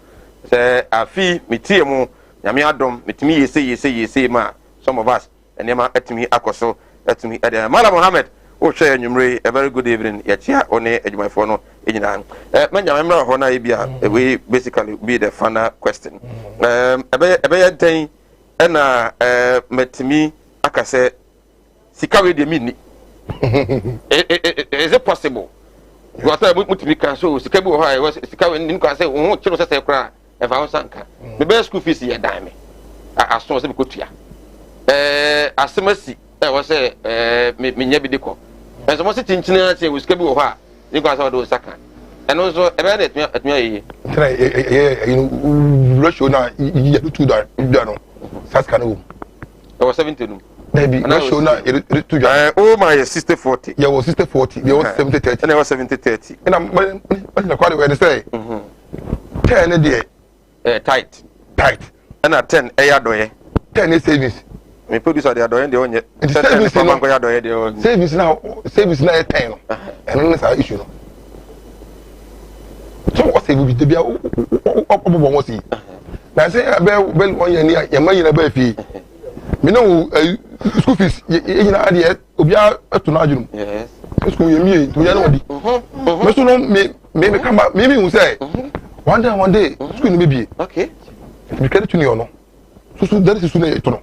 say afi metie mu nyame adom metimi yese ma some of us enema atimi akoso atimi ade Malam Mohammed o hwe anwumre a very good evening ya chia one adwumayfo no enyina manya memra ho na bia we basically be the final question ebe den na metimi akase sika we de mini is it possible you are saying mutimi kan so sika bi wo ha sika we nim kan say wo chiro sese kra e fa sanka the best school fees ye dan me aso se bi kotua asemasi wo say me nya bi de ko enso mo se tinchina che wo sika bi wo ha ni kan say do saka eno so e be na etmia ye
try you ratio na you do that no saska no
o 70 no
maybe ratio na to
oh my 60-40
yeah was 60-40 there was 70-30
and there was 70-30
and I'm quite when say 10 there
tight and 10 doye
10 is savings
me producer the doye de onye
savings
man go ya doye de
savings now 10 and no say issue no so what say we be bia obobo won see na say be 1 year ni ya man na ba fi me no school fees you na ade obia eto na adwum
yes
school ye mi to ya na odi me so no me come me hu say one day school no be
okay
me credit to no so that is soon to no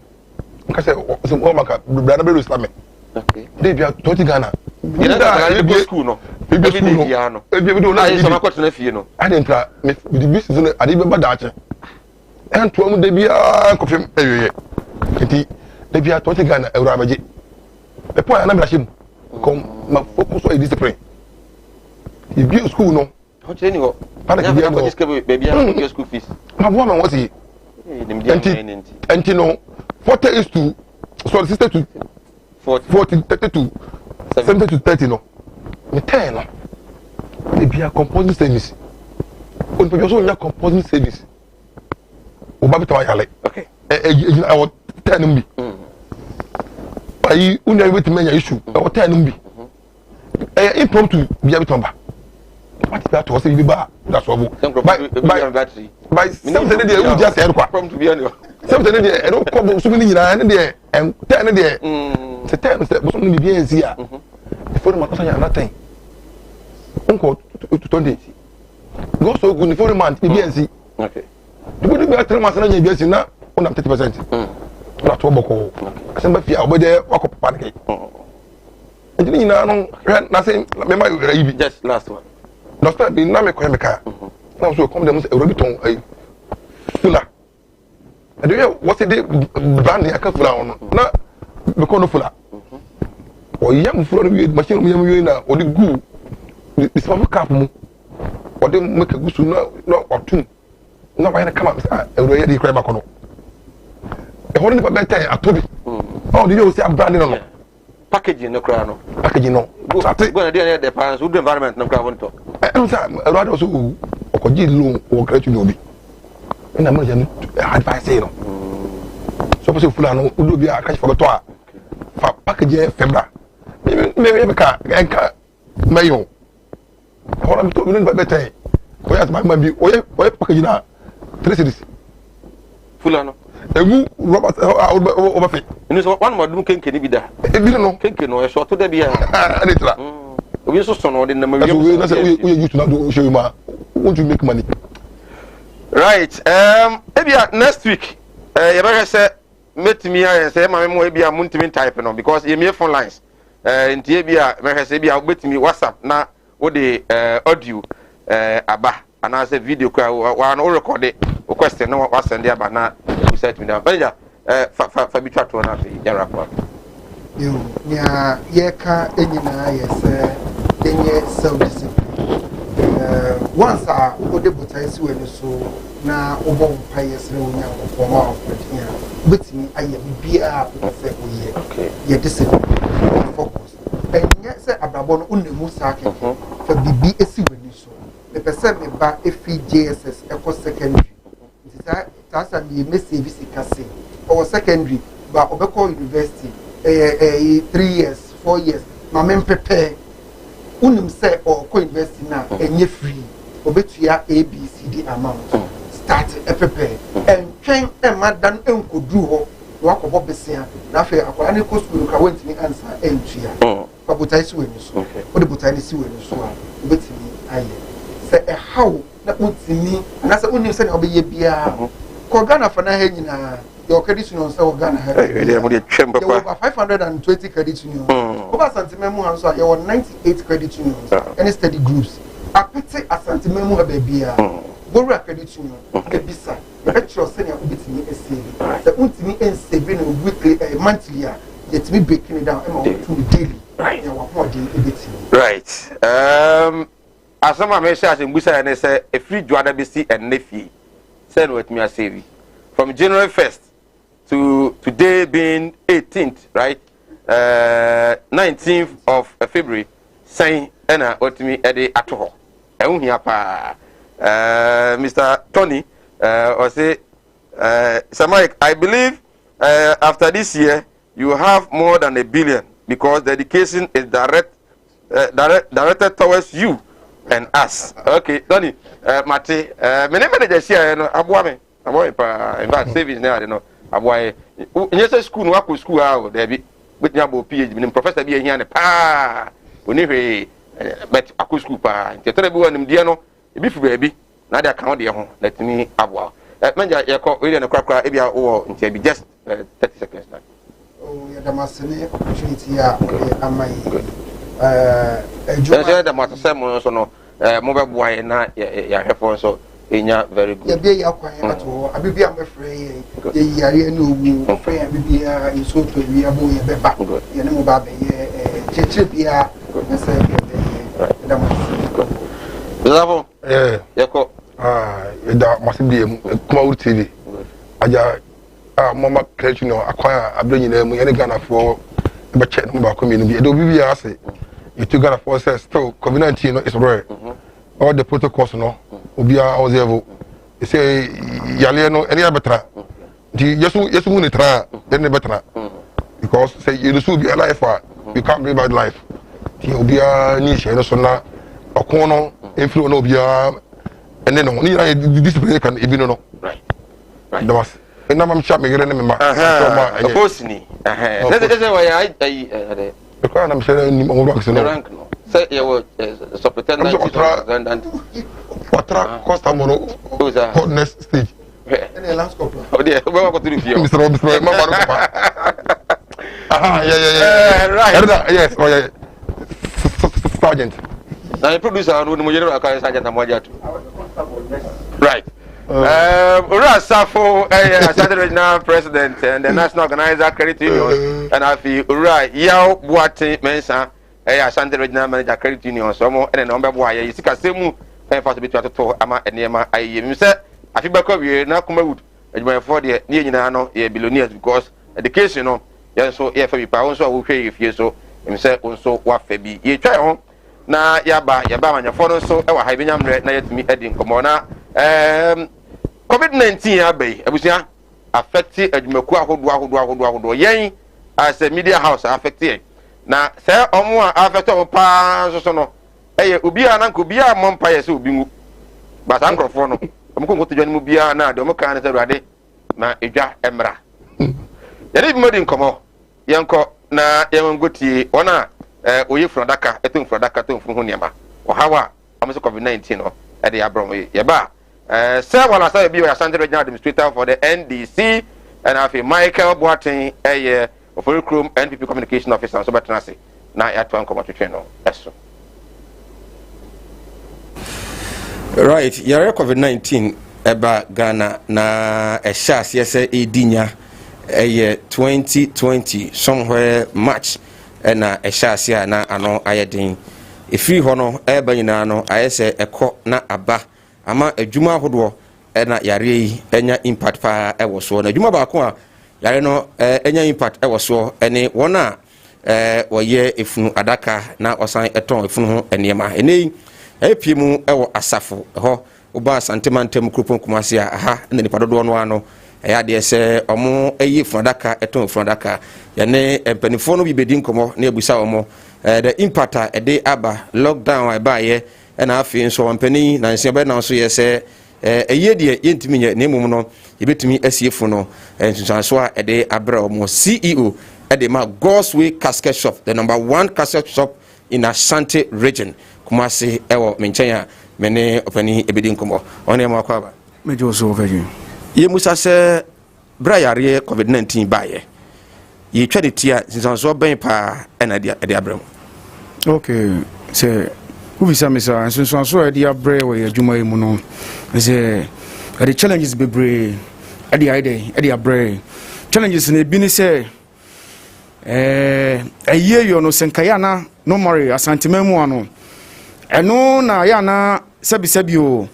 nka say so o maka brother be islamic
okay
dey bia 20 Ghana
you know that be school no
be school no e be do na
you so makot na fie no
ade ntra me the business no ade be bada ache en to mu de bia kofem eyeye enti de bia 20 Ghana euro abaje the point na bra shim kom ma focus on discipline you be school no
how training go
para que dia
go baby ya school fees
ma bo ma wasi enti no 40 is to so 60 to 40 30 to 70 to 30 no me 10 no de bia composing service on peut so nya composing service o ba bitawa yale
okay
I want 10 mbi ayi unya wait menya issue I want 10 mbi impromptu bia bitomba what that was be ba that's all by
battery
by something dey you just hear kwa
impromptu bia no
something dey e no ko so ni nyina ne dey 10 dey se 10 se bo so ni bia ezi a before ma kosa nya nothing unko to dey go so good before man bia ezi
okay
you do be 3 months na nya bia ezi na on 30% na to boko asemba fi obede wakop panic ejini nyina no na say me ma yura yibi
just last one
no start be na me ko me ka na so come dem say euro biton ai fula ade yo what say brand ya ka fula on na me ko no fula o yam fula no machine mo yam na o di gu di sama cap mu o de me ka gusu na otun na wa na kama euro ya di kra ba ko no e ho ni pa beta atobi o di yo say brand no
packaging no kra no
packaging no
go na dey the parents would environment no kra won to
e say euro do so o ji lo o kra tu no bi na mo ja no advice no so po se fula no do bi a ka for to a fa package fembra me ka enka mayo ho na mi to no beta o ya ma bi o package na 3 cities
fula no
egu Robert over fit
you know one more dum kenke ni bi da
e bi no
kenke no e so to da bi a
ani tra
obi so so no de na ma
wi na say we you to na do show you ma want to make money
right ebia next week you better say metimi ayen say ma me mo ebia muntimi type no because ye me phone lines nti ebia better say ebia betimi WhatsApp na wo de audio aba ana say video kwa wa no record it o question no wa send aba na you set me down manager fa bi twa to na fe yara kwa
yo nya ye ka enyina ye say enye self discipline once o de botai si we so na obo mpa yesre onya ko ma operation betimi aye bibia o se oye
okay
ye discipline focus enye se abrabo no unemu sake fa bibi esi we so me pese me ba efi JSS eco secondary tasa mi me service kase o secondary ba obeko university 3 years 4 years ma me prepare unim say or co-invest na enye free obetua ABCD amount start prepare and train e madan enkoduru ho wakobo besia na afa akwara ne ko school ka wentini answer entua kwa botai si weni so o de botai si weni so a obetini aye say e how na untini na say unim say na obeye bia ko Ghana fa na ha nyina your credit union say Ghana ha
dey mo dey twem
papa 520 credit unions over santimemu han so you 98 credit unions any steady groups apete asantimemu ha bia go credit union ebisa lecture say na obetini esave the untini ensave no weekly monthly a yet me breaking it down e ma to daily right
right asama me share say mbusa na say a free juada be see and nefi say no me save from January 1st to today being 18th, right? 19th of February, saying, "Ena otimi ede atoho." Ehun pa, Mr. Tony, or say, Samai, I believe after this year you have more than $1 billion because the education is directed towards you and us. Okay, Tony, Mate, my name is Jeshia, Abuame pa, in fact, savings now, you know. Aboy nyese school no akọ school a there be betnya bo PhD nim professor bi ehia ne pa oni hwe but akọ school pa ntetere bi wonim die no ebi fu ba bi na de aka de ho let me aboa manja ye ko we ne kwakwa e bia wo ntia bi just 30 seconds now.
Oh ya damasene opportunity ya amai
ejo da matasem so no mo be boa na ya hwefo so enya very good.
Ya be ya kwa ya to abibi am frey ye yare na owu frey abibi ya iso to wi abo ye beba ye ne mo ba be ye cheche bia na say be da mo
Zavo
yako da masidi kuma uri TV aja mama creation no akwa abrenyi na mu ye ne Ghana for be check no ba ko mi no bi do bibi ya say you to Ghana for say still COVID-19 no is rare all the protocols no obia ozevo say yale no any betra di yesu mu ni tra then betra because say you should be alive you can't live bad life di obia ni share so na okon no influ no obia ene no ni discipline kan ebi no
right
that was na mam sha me gere ne me ma
so ma opposini let's why I
because na me say ni mo rock
no say you superintendent
Watra Costa Mono next stage.
Any last couple.
Oh dear, where go to the field?
Mr. Right. Yes, oh yeah. Sergeant.
Now the producer no mo general account sergeant amoja to. Right. Safo Asante Regional President and the National Organizer Credit Union and afi Ura Yao Boate Mensa Asante Regional Manager Credit Union so mo ene no be boa ye sika semu first bit to ama enema ayi mi say afi ba ko wie na kuma wood adwuma for de ne nyina no ye billionaires because education no ye so ye fa bi pa won so wo hwe fie so mi say won so wa fa bi ye twa ho na ya ba manyafo no so e wa ha bi nyamre na yetumi edi nkomo na COVID-19 abai abusia affect adwumaku ahodo yen as a media house affect na say omo affect o pa so no eye obi a na nko obi a mompa ye se obi ngu ba san krofo no omko nko to dwan mu bia na de omka na se ruade na edwa emra yene bi modi nkomo yenko na yengotie ona oye frodaka etum frodaka tum fu hu niema o hawa amso COVID-19 no e de abrom ye ba say wala say bi Asante Regional Administrator for the NDC and afi Michael Boatin of Chrome NPP Communication Officer so betna say na ya to anko matwetwe no eso.
Right, yare COVID-19 eba Ghana na eshas yese edinya 2020 somewhere March na eshas ya na ano ayedin efiri ho no eba nyina no ayese ekọ na aba ama adwuma ahodo na yare yi enya impact pa ewo so na adwuma ba ko a yare no enya impact ewo so ene wona woye efunu adaka na osan eton efunu ho enema ene epiemu ewo asafo ho oba Asante Mantem Krupon Kumasi aha na nipa dodo no ano ɛyɛ adeɛ sɛ ɔmo ɛyi funadaka ɛtɔn funadaka yɛne mpanimfoɔ no bi bɛdi nkɔmmɔ na abusa wɔn the impact a ɛde aba lockdown a ɛbaayɛ ɛna afei nso mpanin nansi ɔbɛn na nso yɛ sɛ ɛyɛ deɛ yɛntumi nyɛ na mmom no yɛbɛtumi asiefu no nsunsuanso a ɛde abrɛ wɔn CEO ɛde ma God's Way Casket Shop, the #1 casket shop in Ashanti region. Kumasi ɛwɔ menkyɛn a mene ɔpanin ɛbɛdi nkɔmmɔ ɔne ɛmo akɔ aba
mejo so overview
yɛ musa sɛ bra yareɛ COVID-19 baayɛ yɛtwa de tia nsunsuanso bɛn paa ɛna ɛde abrɛ mu.
Okay, sɛ wobisa me sa nsunsuanso a ɛde abrɛ wɔ yɛ adwuma yi mu no sɛ ɛde challenges bebree ɛde abrɛ challenges no ebi ne sɛ ɛyɛ yɔ no sɛ nkayɛ ana normally asantema mu ano ɛno na yɛ ana sɛbisɛbi o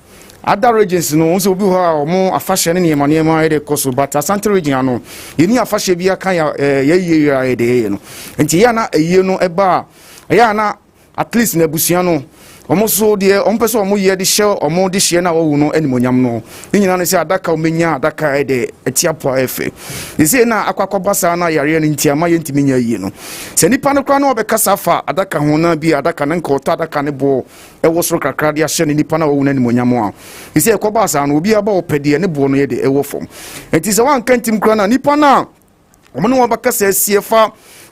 other regions no nso obi hɔ a ɔmo afahyɛ ne nneɛma ɛde kɔ so but Asante region ano yɛni afahyɛ bi aka yɛyie yɛ ɛde yɛ no nti yɛ ana ɛyie no ɛba ɛyɛ ana at least na abusua no ɔmo so deɛ ɔmo pɛ sɛ ɔmo yɛ de hyɛ ɔmo de hyɛ na wɔwu no animonyam no ne nyinaa ne sɛ adaka ɔmenya adaka ɛde ɛti apo ɛfɛ ɛsɛ na akɔkɔba saa na yareɛ no nti ama yɛntimi nya yie no sɛ nipa no kora na ɔbɛkasa fa adaka ho na bi adaka ne nka ɔtɔ adaka ne boɔ ɛwɔ soro kakra de ahyɛ ne nipa na wɔwu no animonyam a ɛsɛ ɛkɔba saa no obi aba ɔpɛdeɛ ne boɔ no yɛ de ɛwɔ fam ɛnti sɛ wanka ntim kora na nipa na ɔmo ne wɔbɛkasa asie fa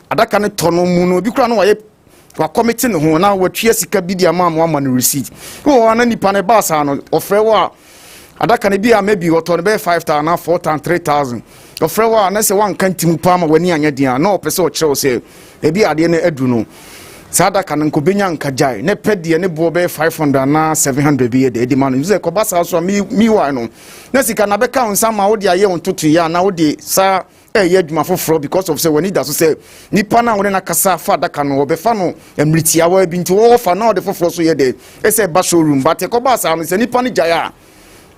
adaka ne tɔ no mu no obi kora no wɔyɛ committee ne ho na watwa sika bi dia ma no receipt wo na nipa ne ba sa no ofre wo adaka ne bi a maybe oto ne be 5,000 na 4,000 3,000 ofre wo na se wan kan timu pa ma wani anya dia na opese o kire o se e bi ade ne adu no sa adaka ne ko benya nka jai ne pedie ne bo be 500 na 700 bi de ma no se ko ba sa so mi wa no na sika na be ka unsa ma wo de aye ontoto ya na wo de sa ɛyɛ adwuma foforɔ because of sɛ wani da so sɛ nipa na wone na kasa fa adaka no wɔbɛfa no mmritiawa bi nti wɔfa na ɔde foforɔ so yɛ de ɛsɛ ba showroom but ɛkɔba saa no sɛ nipa no gyae a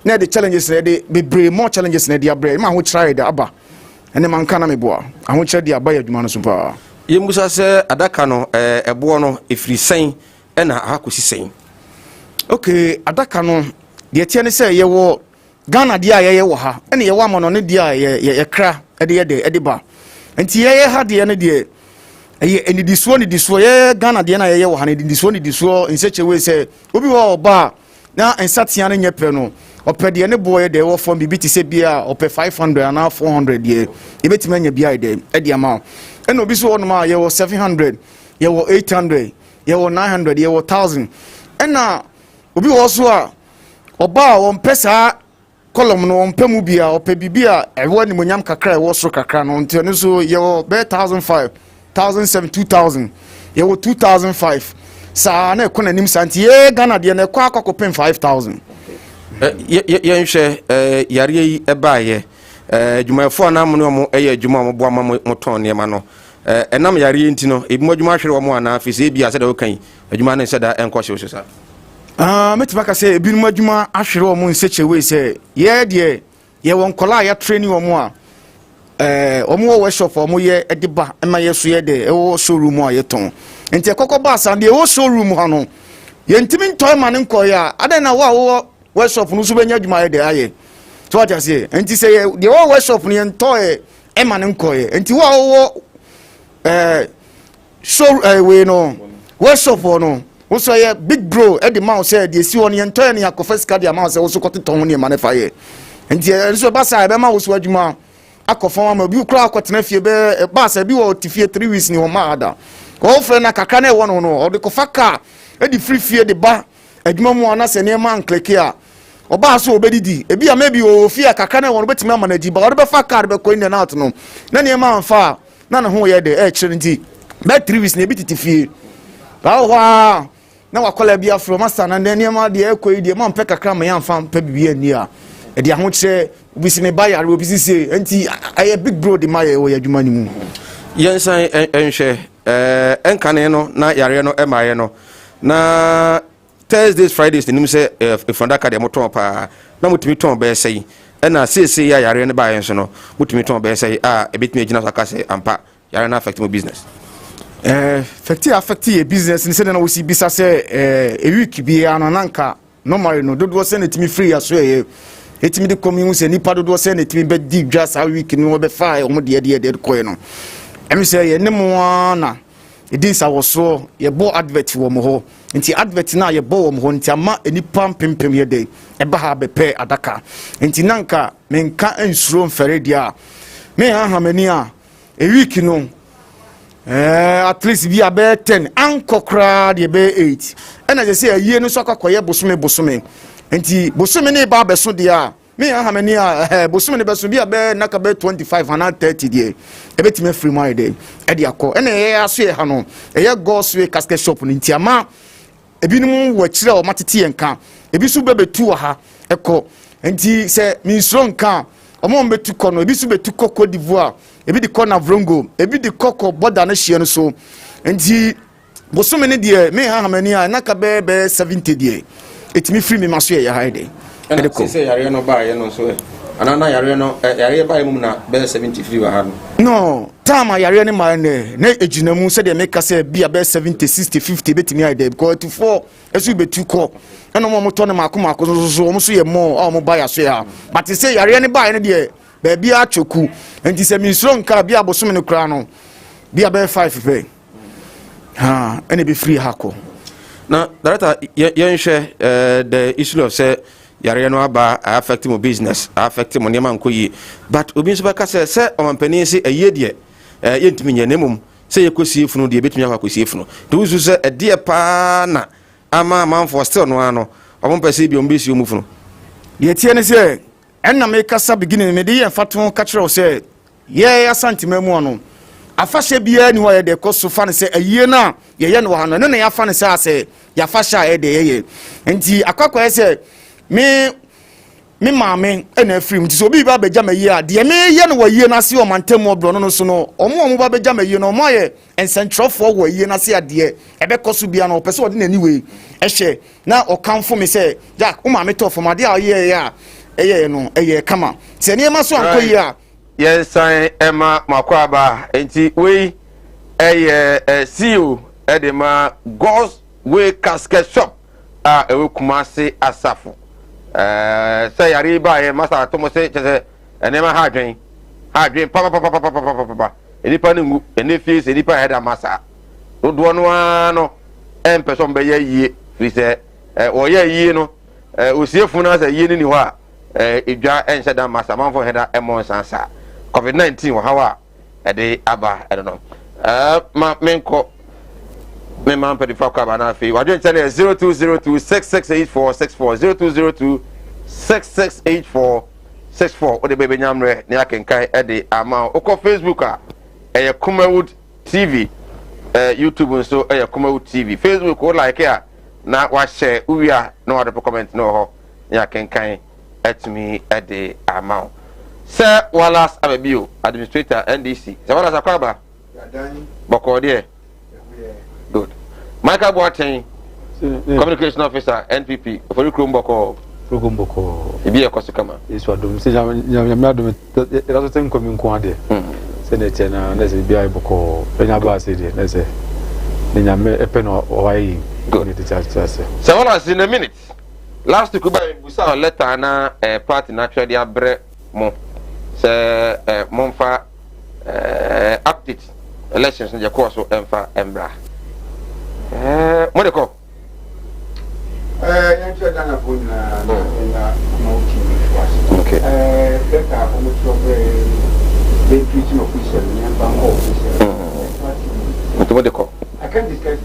na ɛde challenges na ɛde bebree more challenges na ɛde abrɛ ma ahokyerɛ de aba ɛne manka na meboa ahokyerɛ de aba yɛ adwuma no so paa
yɛmmusa sɛ adaka no ɛboɔ no ɛfiri sɛn ɛna akɔsi sɛn.
Okay, adaka no deɛ tiɛ ne sɛ yɛwɔ Ghana deɛ a yɛyɛ wɔ ha ɛne yɛwɔ ama no ne deɛ a yɛkra ɛde ba nti yɛyɛ ha deɛ ne deɛ ɛyɛ enidisuo yɛ Ghana deɛ na yɛyɛ wɔ ha ne enidisuo nsɛkyɛwe sɛ obi wɔ ɔba na nsatea no nyɛ pɛ no ɔpɛ deɛ ne boɔ yɛ deɛ ɛwɔ fam bibi te sɛ bia ɔpɛ 500 anaa 400 deɛ yɛbɛtumi anya bia ɛde ama ɛna obi so wɔ nom a yɛwɔ 700 yɛwɔ 800 yɛwɔ 900 yɛwɔ 1000 ɛna obi wɔ so a ɔba a wɔmpɛ saa column no on pemu bia ope bibia ewo ni monyam kakra ewo so kakra no nti no so ye 1,500 1,700 2,000 ye 2,500 sa na ekona nim santi ye Ghana de na ekwa akokopem 5,000
ye nhwe yare yi ebaaye adwumayefo na mo no mo eye adwuma mo boa mo ton ne ma no enam yare yi nti no ebi mo adwuma hwere wo mo ana afisi bia se da wo kan adwuma na se da enko hwe so sa
metimaka sɛ ebinum adwuma ahwere wɔ mo nsɛkyɛwe sɛ yɛ deɛ yɛwɔ nkɔla a yɛtraining wɔ mo a ɔmo wɔ workshop ɔmo yɛ ɛde ba ɛma yɛ so yɛ de ɛwɔ showroom a yɛtɔn nti ɛkɔkɔ ba asan deɛ ɛwɔ showroom ha no yɛntimi ntɔe ma ne nkɔyɛ a adan na wo a wɔwɔ workshop no so bɛnya adwuma yɛ de ayɛ so what I say nti sɛ deɛ wɔwɔ workshop no yɛntɔe ɛma ne nkɔyɛ nti wo a wɔwɔ show we no workshop no also ye big bro e the man say the si won ye ntoye ne yakofa sika dia man say wo so koteton ne ma ne fa ye enti enso ba sa be ma wo so adwuma akofon ma bi kura akotena fie be ba sa bi wo tifie 3 weeks ni wo ma ada ko fre na kakra na e wono no o de kofa ka e di free fie de ba adwuma mu ona se ne ma nkleke a oba so obedidi e bi a maybe o fie kakra na e wono betimi ama na di ba o de be fa card be ko in na out no na ne ma mfa na ne ho ye de e kire nti be 3 weeks ne bi titifie ba wa na wakola bia from master na nneema de ekoi de man peka kra ma yamfa pa bibia ni a e de ahokyere obisi me bayare obisi se enti aye big bro de maye wo yadwuma ni mu
yensan enhwe enkane no na yare no emaye no na Thursdays Fridays nim se ifandaka de moton pa na mutimi ton be sei na sese ya yare no baye so no mutimi ton be sei a ebetimi agina saka se ampa yare na affect my business
affect your business ni se na wo si bisa se e week bi ananka normally no dodo se na timi free aso ye etimi de kom hu se nipa dodo se na etimi be di dwa sa week no be fa e omo de koy no emi se ye ne mo na edin sa wo so ye bo advert wo mo ho nti advert na ye bo wo mo ho nti ama enipa mpempem ye de e ba ha be pe adaka nti nanka menka ensuro mfere dia me ha mani a e week no at least be a 10 ankokra de be 8 ena je say ayie no so akokoye bosome nti bosome ne ba beso de a me ha mani a bosome ne beso be a naka be 25 and 30 de e betime free my day e de akọ ena ye aso ye ha no e ye goswe casket shop no nti ama ebinum wo kire o matete yenka ebi su bebetu wa ha ekọ nti se minsro nka omo betu kọ no ebi su betu kọ d'Ivoire ebi di kọ na Vrongo ebi di kọ border na hie no so nti bosome ne de me ha mani a naka be 70 de etimi free me maso ye ha de
e de ko se yare no ba ye no so anana yare no yare ba ye mum na be 73 wa ha
no tama yare ne ma ne ejinamu se de make say bia be 70 60 50 betimi ha de because to 4 esu betu kọ eno mo to ne makoma so mo so ye mo o mo ba ya so ya but say yare ne ba ye ne de ba bia choku enti se minsro nka bia bosome ne kra no bia be 5 pe ha ene be free hako
na director yen share the issue of say yare no aba affect mo business affect mo niam ankoyi but obi nso baka say o mampani say aye de yentimi nya nemum say yekosie funu de betumi akosie funu to uzu say ade pa na ama manfo still no ano o mpese bi o mbesi o mu funu
yetie ne say enna me kasa beginning me de ye faton ka kire o say ye asantima mu ono afashe bia ni ho ye de koso fa ne say aye na ye no ha no ne ya fa ne say ase ya fasha ye de ye enti akwakwaa say me maame ena afrim nti so obi ba beja mayi a de me ye no wayi na se o mantem obro no so no omo ba beja mayi no mo ye ensentrofo wayi na se ade e be koso bia no pese ode nani we ehye na o kanfo me say jack o maame to fo made a ye ya eye no eye kama se ne ma so ankoyi a
yes san ema makwaba enti we eye CEO edema God's Way Casket Shop a ewe Kumasi Asafo say yare ba ye masa to mo se chese enema ha dwen pa enipa ne ngu enefie se enipa heda masa dodo no ano person be ye yie fi se o ye yie no osiefu na se yie ni ho a edwa enhye da masa manfo heda emon sansa COVID-19 wo hawa ede aba I don't know ma menko me man pedi fakwa ba na fi wadwen channel 0202668464 0202668464 ode bebe nyamre ne akenkai ede ama okọ Facebook a eye Kumawood TV YouTube nso eye Kumawood TV Facebook o like a na wa share uwia na wa de comment no ho ne akenkai etimi ede ama Sir Wallace Abebio administrator NDC Sir Wallace akwaba boko de good Michael Boateng communication officer NPP for Krumboko ibi ekosi kama
iswa dum se nyamya dum iraso ten komi nko ade se ne tena na se bia iboko enya ba se de na se ne nyame epe no owai
good
to chat se
so Wallace in a minute last week by busa letter na party naturally abre mo se monfa update elections in course so emfa embra Modeko
yancho dana kuna na mauti
okay
data omutrobe the preaching official ni bank official
Modeko
I can discuss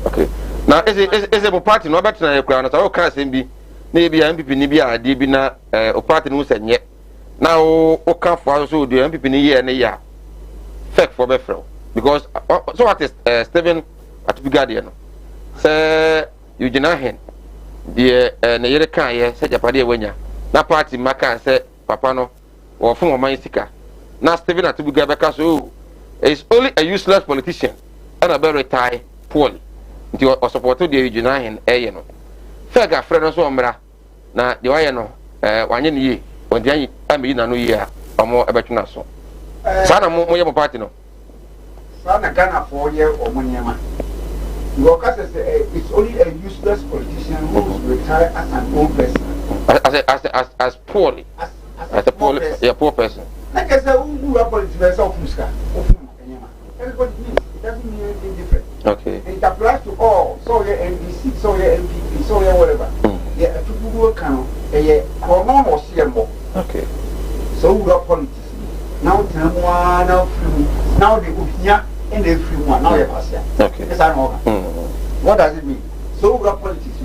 okay now is a party no better na ekura na so ka sembi na e bia MPP ni bia ade bi na o party no senye na o ka fo so do MPP ni ye na ya fake for be fro because so what is Stephen at Brigadier say Eugene Hen the na yere kan ye say japade wanya na party maka say papa no wo fun o man sika na Stephen at Brigadier ka so is only a useless politician and a very retire poorly nti o support the Eugene Hen eye no fake afre no so omra na de waye no wanye ne yi wonde anyi ameyi na no yi a omo ebetuna so sana mo ye party no
Sana Ghana for year or Munyama. It's only a useless politician who retired as an old person.
As poorly. As a poor person.
Like I said, who are politics of Fuska? Everybody means it doesn't mean anything different.
Okay.
And it applies to all. So you're NDC, so you're MPP, so you're whatever. Yeah, to Google account, hormone or CMO.
Okay.
So who are politics? Now, now free. Now they Upinya and they free one. Now you're passing.
Okay.
Yes, I know. What does it mean? So who are politics?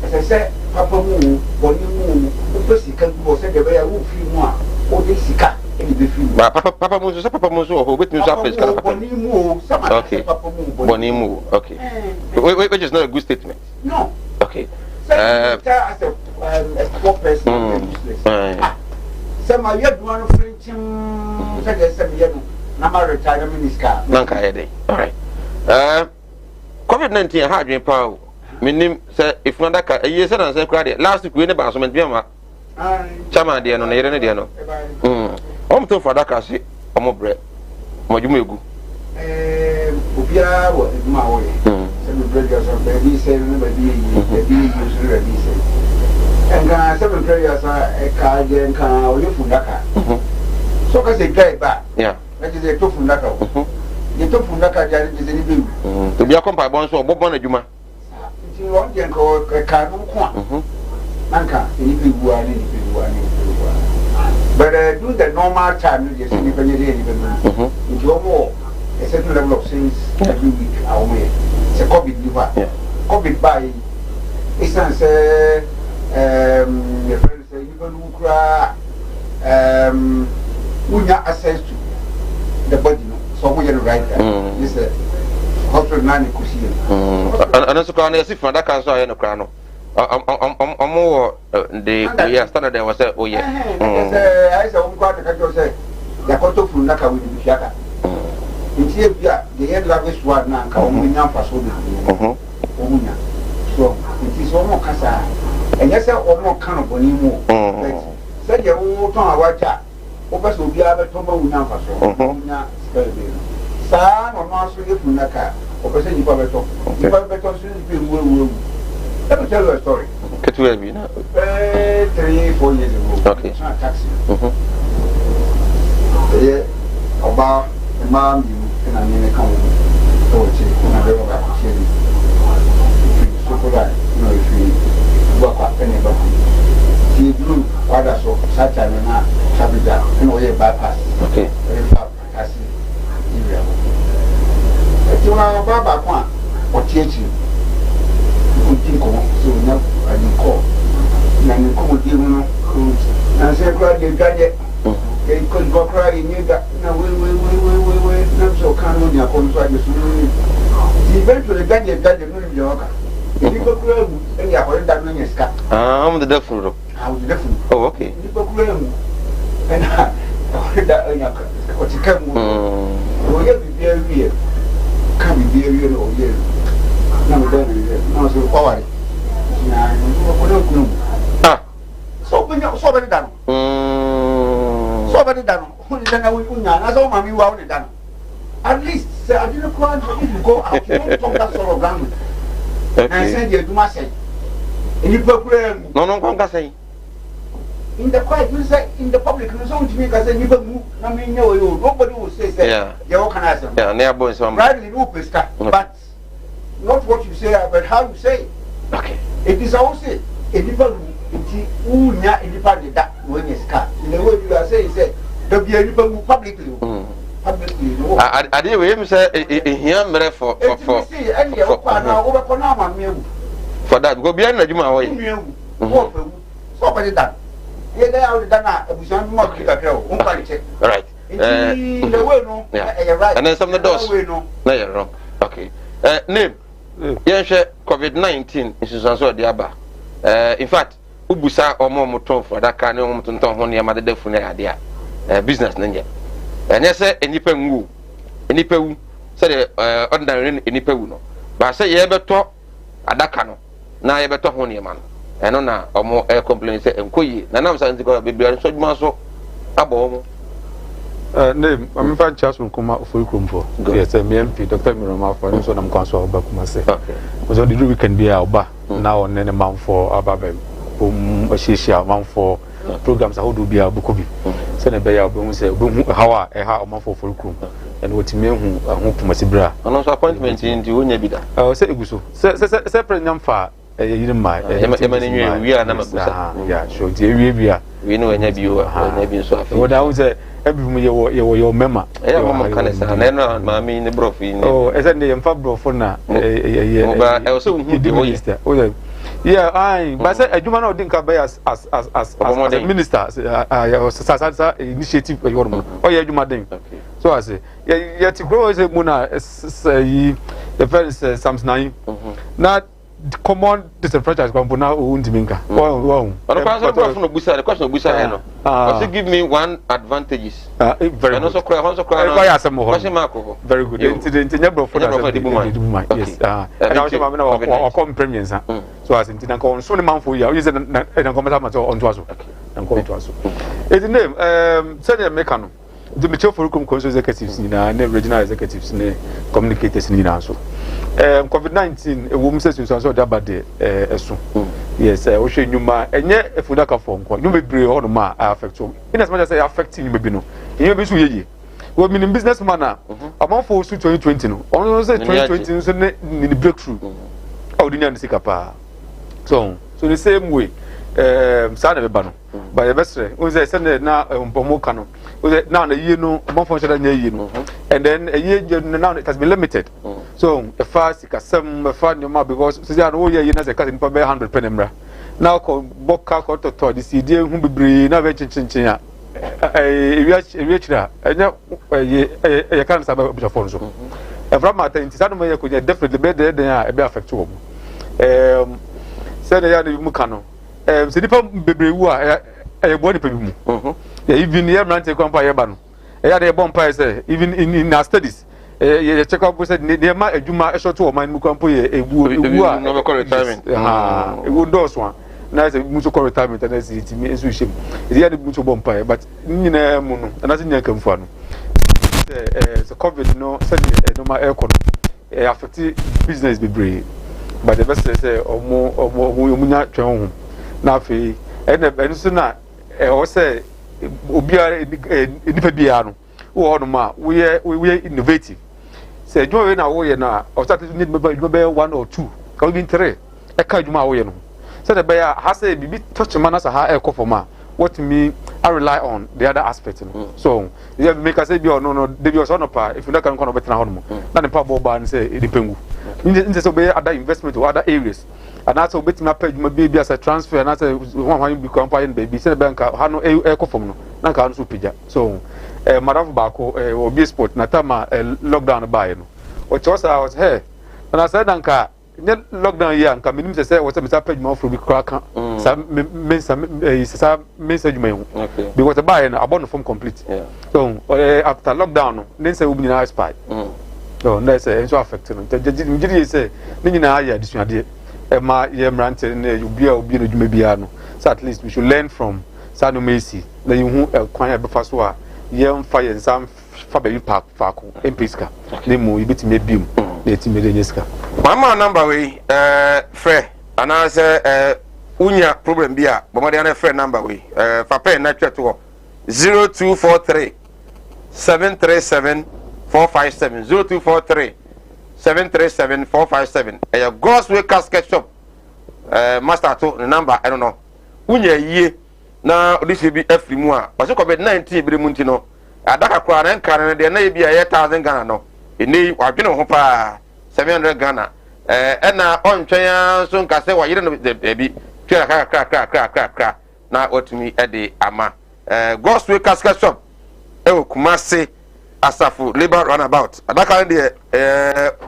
As I said, Papa Moo, Bonnie Moo, who can go say the way I will free one, or they sika.
Papa Musu, who with music. Okay. Bonimu. Okay. Which is not a good statement.
No.
Okay.
As a poor person, some are yet one French, Nama retirement is car.
Nanka Ede. All right. COVID-19 had been power. Minim say if not that a year and say credit. Last week we never so many Chama dear no, near any no. To for that case, I'm a bread. What you may go.
Ubia, my way. Seven prayers of baby, seven baby, baby, and 7 prayers are a card and can live from Daka. So, as a guy back, yeah, that is a two from Daka. You took from Daka, is anything to be accompanied by one so Bob Juma. You want to call a car, Nanka, anything who are but do the normal time, you see, even if you're more a certain level of things every week, our way. It's a COVID liver. COVID by instance, your friends say, you can who cry, we have access to the body, so we are right there. This is hospital nanny could see.
And also, can I see from that cancer in the crown? I'm more the standard there was a oh yeah.
I said, I'm quite a say, the photo from Naka will be shaka. In here, the end lavish one now, Kamunya Faso. So it is almost Casa. And yes, I almost kind of Bonimo. Said your old tongue, watcher. Opus will be able to know Faso. Son or Master from Naka, or Person you probably talk. You probably talk to let me tell you a story.
3-4
years ago.
Okay.
It's not a taxi. About the mom, you and I mean, come to and I go back to Chile. So, no, if you work up anybody, he blew water so such a not Sabida, and we bypass. Okay. Very far, taxi. If you are a Baba, or teaching. So now I didn't call. And you come with you, and say, "Glad you got it." They could go crying. You got now. We. Not so can't on your contract. Eventually, got the new Yorker. You go cry, and you are that many scars.
I'm the devil.
I'm the devil.
Oh, okay.
You go cry, and I that in your what you come. Oh, yeah, be very weird. Can't be very weird or yeah. No, so power. So when you're so very done. So very done. Who is done? I saw Mammy wow done. At least I didn't want if you go out, you don't talk that sort of language. I said you do my say. And you proclaim. No, can't say. In the quiet, you say in the public, you don't make us say you move. I mean, nobody will say, yeah, you're organized. Yeah, never is some. Right, but. Not what you say, but how you say. Okay. It is also a different who near independent that when it's cut. In the way you are saying, say, there'll be a different publicly. Publicly, I did him say, here, for that, go behind the Juma way. Somebody done. Yeah, they are done. We shall not keep a girl. Right. In the way, no, right. And then some of the doors. No, you're wrong. Okay. Name. Yes, COVID-19 is also the Abba. In fact, Ubusa or more motor for that kind of moment on your mother definitely idea. Business Ninja. And yes, any pengu, any pew, said ordinary any pew. But I say, you ever talk at that canoe. Now you ever talk on your man. And on now, or more air complaints and Kuyi. And I'm saying to go be so much so. Abo.
Name, I'm fine. Charles will come out for Kumpo. Yes, MP, Dr. Mirama, for I'm console about myself. Okay. So the weekend be our bar now and then a month for Ababem. ahyehyɛ amanfoɔ programs ahodoɔ bi a wobɛkɔ bi sɛne ɛbɛyɛ a wobɛhu sɛ wobɛhu ɛhaw a ɛha ɔmanfoɔ fɔre kurom ɛne wɔtumi ahu ho pomasi berɛ a
ɔno nso appointment nti wonya bi da
sɛ ɛgu so sɛ prɛ nyamfa yiri ma
ɛma ne nwie wie a na mabusa
ya sure nti ewie bi a
wie no wanya bi wanya bi nso afei
woda wo sɛ ebi mu yɛwɔ mema
ɛyɛ mama ka ne sa na ɛno maame ne brɔfo yi ne
ɛsɛ ne yɛmfa brɔfo na
ɛwɔ sɛ wohu de woyɛ
yeah ai but say adwuma na odi nka be as minister sa initiative yormo o ye adwuma den so I say ye ti grow say mu na yi the first Psalms 9 na common disenfranchised kwampo na o ntimi nka
ono kwa so bro no busa the question busa he no also give me one advantages
very
and also cry question mark
very good incident nya bro for that yes and I was ma na wa come premiums so as intina ko so ne manfo ya o use na kometa ma to on to aso na ko to aso it name say the make no the mature for council executives na regional executives ne communicators ni na so COVID-19 e wo mu se sunsun so da ba de eso yes o hwe nyuma enye efundaka fo nko nyuma bebre ho no ma affect o in as much as affect nyuma bi no nyuma bi so yeye wo minim businessman na amanfo so 2020 no on say 2020 so ne breakthrough o di nyan sika pa so the same way sa na be ba no ba ye besre o say say na mpomo ka no o say now na yie no amanfo so da nya yie no and then now it has been limited so the fast kasem fa nyoma because so say no ye na say ka nipa be 100 penemra now ko boka ko to the cd hu bebre na be chinchin a ewi chira enya ye kan sa be phone so every matter inti sa no me ko definitely be there a be affect wo say na ya no mu ka no se nipa bebre wu a e bo nipa bi mu even ye brante kwampa ye ba no ya dey bomb price even in our studies ye check up said ne ma adwuma e short wo man mu kwampo ye ewu a
no be retirement
ewu dos one na say mu so retirement na say ti me enso hye mu ye dey mu so bomb price but nyina mu no na say nyaka mfu ano the covid no said no ma air con affect business be brave but the best say omo nya twen ho na afi en so na o say obia nipa bia no wo no ma we innovative say adwuma we na wo ye na o start need me be 1 or 2 ka we 3 e ka adwuma wo ye no say the bear ha say bibi touch man as ha e ko for ma what me I rely on the other aspect so you make us say bi no dey be so no pa if you not can come better na na ne pa bo ba n say e dipengu nje so be other investment or other areas and that's what betima page ma be as a transfer and that's one be company baby say bank ha no e ko from no na ka no so pija so madam ba ko obi sport na tama lockdown ba ye no o chose I was here and I said anka ne lockdown ye anka minim say what me page ma for be crack sa message me because the buy no abon form complete so after lockdown no then say we be na spy so na say so affect no jiri say ni nyina ya adisuade ma ye mrante na obi no dwuma bia no so at least we should learn from Sanu Messi na you hu kwan ya befa so a ye mfa ye nsam fa ba park faako empiska na mu ibitime bium na etime de nyeska
mama number we frɛ ana sɛ unya problem bia bomade na frɛ number we fa pen na tweto 0243 737 457 0243 737 457 Gospel Casket Shop master to the number I don't know unya yie na odisi bi afri mu a o se COVID-19 bi mu nti no adaka kwa na nka na de na bi a 1000 Ghana no eni wadwene ho pa 700 Ghana na ontwen ya so nka se wa yire no bi twera kra na otumi de ama Gospel Casket Shop Kumasi Asafu Labor Runabout adaka de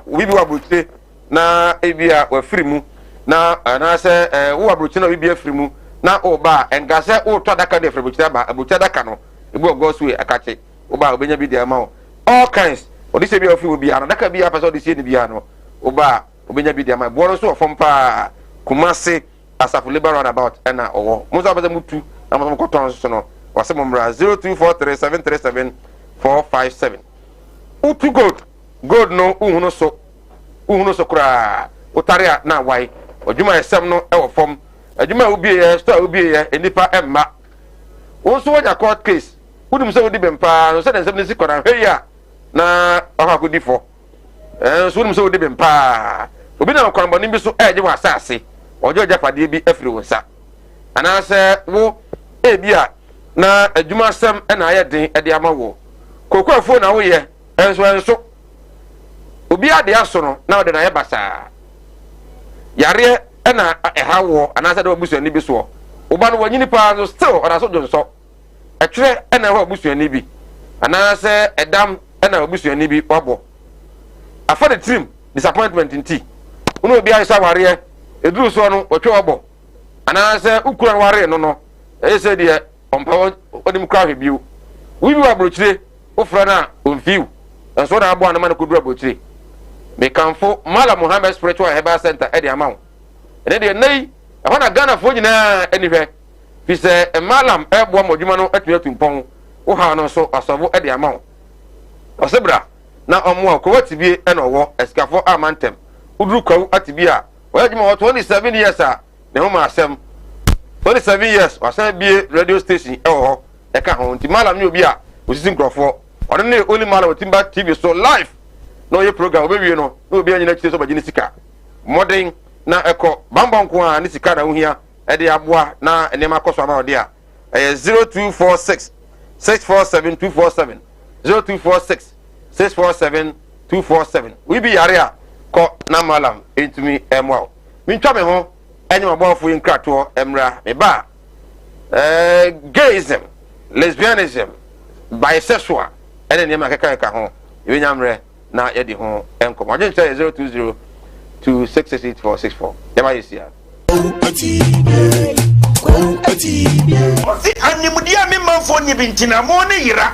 we bi wabuchire na ebia wa free mu na na se wo wabuchire na we bi afri mu na oba engase o to adaka de free buchire ba abuchire adaka no ebi Gospel akache oba obenya bi de ama all kinds odise bi ofri bi ana adaka bi apasa odise ni bi ano oba obenya bi de ama bo so ofom pa Kumasi Asafu Labor Runabout na owo mo so apasa mutu na mo ko ton so no wase mo mra 0243 737 457 utu gold no uhuno so kura utaria na wai odwuma esem no e wo fom adwuma obi ye store obi ye enipa emma wo so wonya court case wudum se wodi bempa no se den se ne si kora hwe ya na akakodi fo so wudum se wodi bempa obi na kwanboni bi so eje wa asase ojo japade bi afiri wo sa ana se wo ebia na adwuma sam na aye den e de ama wo kokwafo na wo ye enso obi ade aso no na ode na ye basa yare na ehawo ana se de obusuani bi so oba no wanyini pa so still ona so jonso etwe na ho obusuani bi ana se edam na obusuani bi wabo afa the trim disappointment nti uno obi aisa ware eduru so no otwe wabo ana se ukura ware no no ese de ompa odim kwa hwebiu wibi wa brochire ofra na onfiu enso na abo anama na kodura brochire me kanfo Mala Muhammad Spiritual Herbal Center e de amawo ene de nei ehona na Ghana fo nyina anihwe fi se malam ebo modwuma no atuatumpon wo ha no so asovo e de amawo osebra na omo akwatibie e no wo eskafo amantem uduru kwawu atibia oyajuma 27 years a ne ho ma asem 27 years wasan bie radio station e ho e ka ho nti malam ni obi a osisi nkrofo one ne only malam timba TV so live no ye program obewie no no obi anyina chite so bagini sika modern na eko bambon ko a ni sika na ohia e de aboa na enema koso ama ode a 0246 647 247 0246 647 247 we be yare a ko na malam entumi emwa mi ntwa me ho enye mabofo yin krato emra me ba gayism lesbianism bisexual ene ne ma keka ho ewe nyamre na yedi ho enkom agye nche 020 2668464 yama yesia
Osi animudia me manfo ni bintina mo ne yira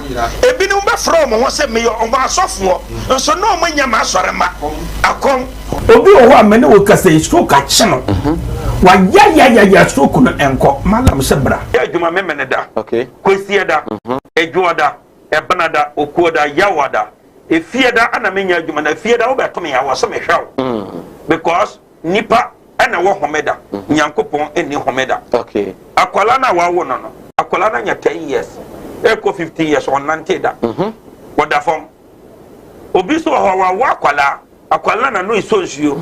ebinu be from ho se me yo o ma asofo nso no mo nya ma asore ma akom obi o ho amene wo kasa isko ka cheno wa ya stroke no enko malam sebra ya djuma me mene da
okay
kosie da ejuoda ebenada okuoda yawada efieda ana menya djuma na fieda wo beto me ya wo so me hwaw because nipa ana wo homeda nyankopon eni homeda
okay
akwala na wa wo no akwala na nya 10 years eko 15 years on nanteda woda fom obi so ho wa akwala na no isonsuo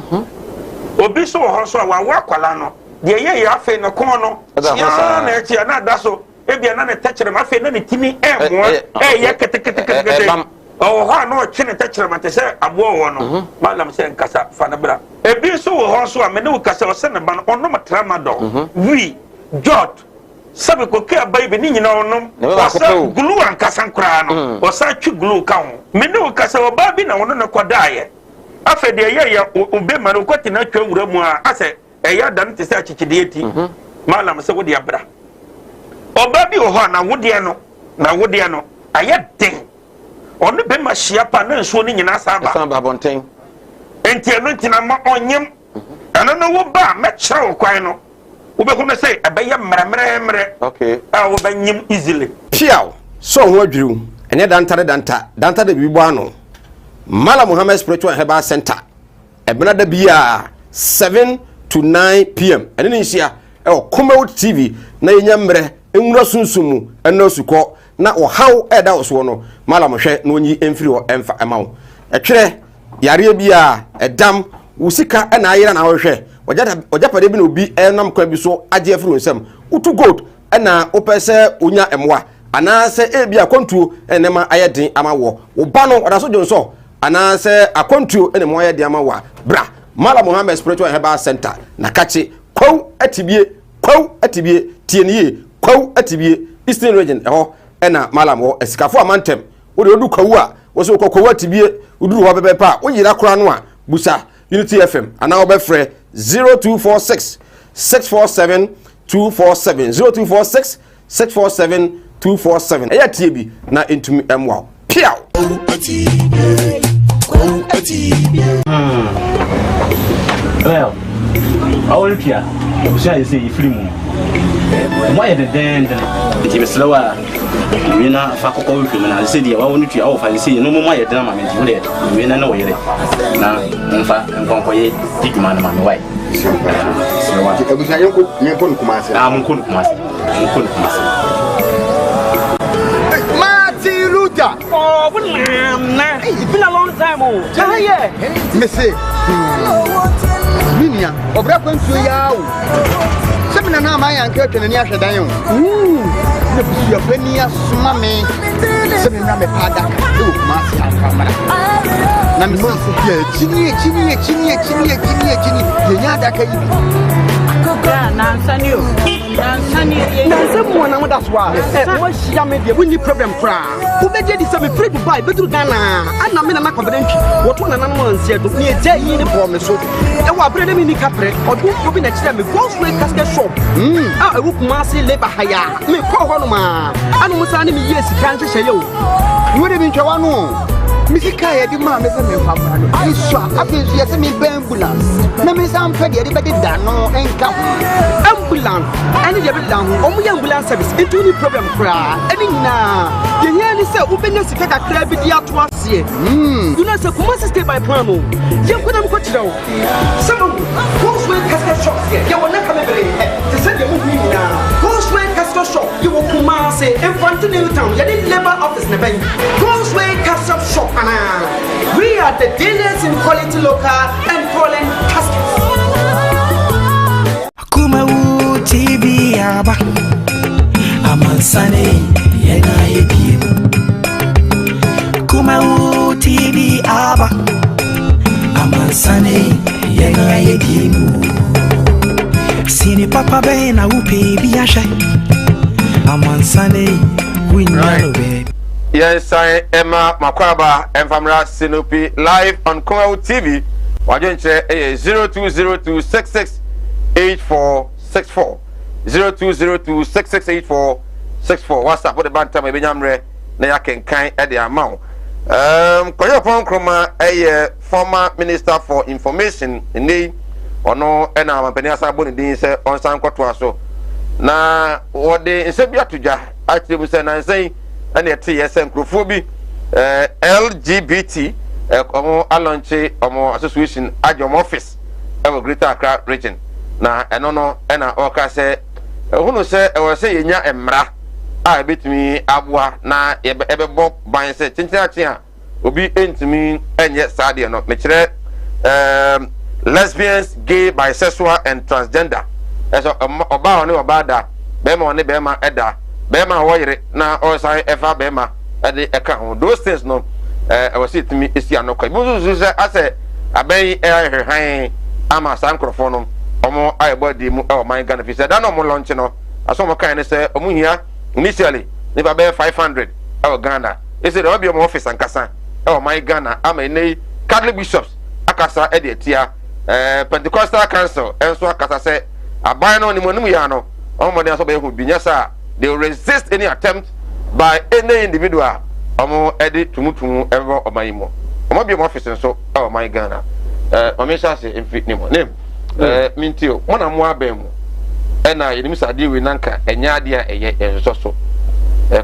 obi so ho so wa akwala no de ye ya afi no kon no ya na echi na da so ebia na ne techere ma afi na ne timi emo ye kete oh ha no chine techere ma te se abo wo no malam se nkasa fa na bra ebi so ho so a me ne ukasa o se ne ba no ono matrama do wi jot sabe ko ke baby ni nyina onom wasa glue ankasa nkra no wasa twi glue ka ho me ne ukasa o ba bi na wono ne kodaye afa de ye ube ma no kwati na twa wura mu a ase eya dan te se achichide eti malam se wodi abra oba bi ho na wodi no aye den onu be ma hia pa na nso ni nyina saba
bonten
enti eno ntina ma onyem ana no wo ba me kyerɛ kwan no wo be ko say abeye mremre
okay
a wo ba nyim easily
piaw so ho adwiriw ene danta de bibo ano Mala Muhammad Spiritual Herbal Center ebena da bia 7 to 9 p.m. ene ni nsia e o Comewood TV na yenya mre enwura sunsumu eno suko na o haw eda oso no Mala mohwe na onyi emfiri o emfa emawo etwere yare bia edam wusika na ayira na wohwe ojapade bi na obi enam kwa bi so age afiri nsem utu gold na opese onya emwa anase ebia kontuo enema ayeden amawo wo ba no odaso jonso anase akontuo enema ayeden amawa bra Mala Muhammad Spiritual Herbal Center na kache kwaw atibie tienie kwaw atibie Eastern Region eho ena malam wo esikafo amantem wo de odu kwaw a wo so kwaw atibie uduru ho bebe pa wo yira kora no a busa Unity FM ana wo be frɛ 0246 647 247 0246 647 247 eya tie bi na entumi emwa piaw
well all pia you say free mu why the then it is slower we na fa kokko we na say dia wa wonu tua o fa say no mo ma ye dena ma me di we na no we na mfa nkonkoye diguma na ma me why
Abuja yenko Kumasi.
Mkunu Kumasi.
Martin Luther.
Oh, it's been a long time. Oh, yeah.
Missy. Minia, Obra Quentu Yao. Seven na my uncle and Yasha Dayon. Your penny as mammy. Seven na me pada. Marcia Camera. Namisi, Chini. Yada Kayi.
Someone that's why. What's Yammy? We need problem cry. Who made this? I'm free to buy better Ghana. And I'm in a confidential. What one animal said to me a day in the promise. So, I will bring them in the capre or do open next time. Go straight casket shop. I will massy labor higher. Me call one man. I know what's enemy. Yes, can't say you.
You would have been Chawano. Missy Kaya, the man is a new family. I saw a few years in ambulance. No, Miss Ampedi, everybody done no income.
Ambulance, and you have done only ambulance service into the problem cry. And now, you hear me say, open the secret at Crabby twice here. You know, so come stay by Plano. You couldn't put it out. Some Ghostway casket shop here. You will not come every head to send you moving now. Ghostway casket shop, you will come and say, in front of Newtown, you didn't labor office in the bank. Ghostway casket shop. We are the dealers in quality local and foreign caskets.
Kumawu TV aba Amansane yena yedi. Kumawu TV aba Amansane yena yedi. Sini papa be na upe biasha Amansane winyano be.
Yes, I am Makwaba and Famra Sinopi live on Kumawu TV. Wajenche 0202668464 0202668464 WhatsApp for the bantam e benyamre na ya kenkan e de amount. Koyo pon kroma former minister for information ni ono e na mampani asabo ni din se onsan kwoto aso na wode nsebia tudwa atire se na nsan and yet yes and bi LGBT omo alonche omo association ajom office e Greater Accra region na eno no na oka se hunu se e wo se yenya emra a betumi aboa na ebebo ban se tintin a obi entumi enye sade no me kire lesbians, gay, bisexual and transgender eso oba oni oba da be ma oni be ma eda bema woyere na osan efa bema ade eka ho those things no I was it me isi anokwa buzu se ase aben han ama san krofo no omo aibody mu e man Ghana fi se da no mo launch no aso mo kan ne se omo hia initially ne ba be 500 e Ghana e se de obi omo office ankasa e man Ghana ama nei Catholic bishops akasa e de tia Pentecostal council enso akasa se aban no ni mo ya no omo de aso be hu binyasa. They will resist any attempt by any individual. Omo edi tumutumu ever omayimo. Omo bi office so oh my Ghana. Omesha se infit name. Mintio. Mona mo abemu. Ena yenim sade we nanka enya ade a eye ensoso.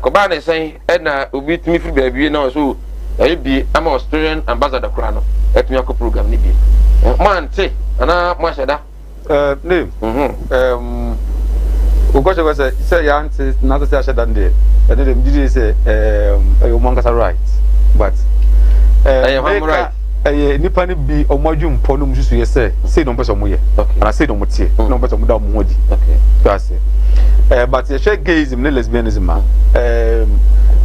Ko ba na sen ena obi tumi firi ba bi na so bi ama Australian ambassador kura no. Etumi akọ program ni bi. Man te ana mo asheda.
Name. Because say your auntie not to say I said that day. And then did say you want right. But I am right. Nipa ni bi omodwum ponu mususu ye say no person mo ye. And I say no mo tie. No person mo da mo hodi. Okay. That's it. But you share gayism and lesbianism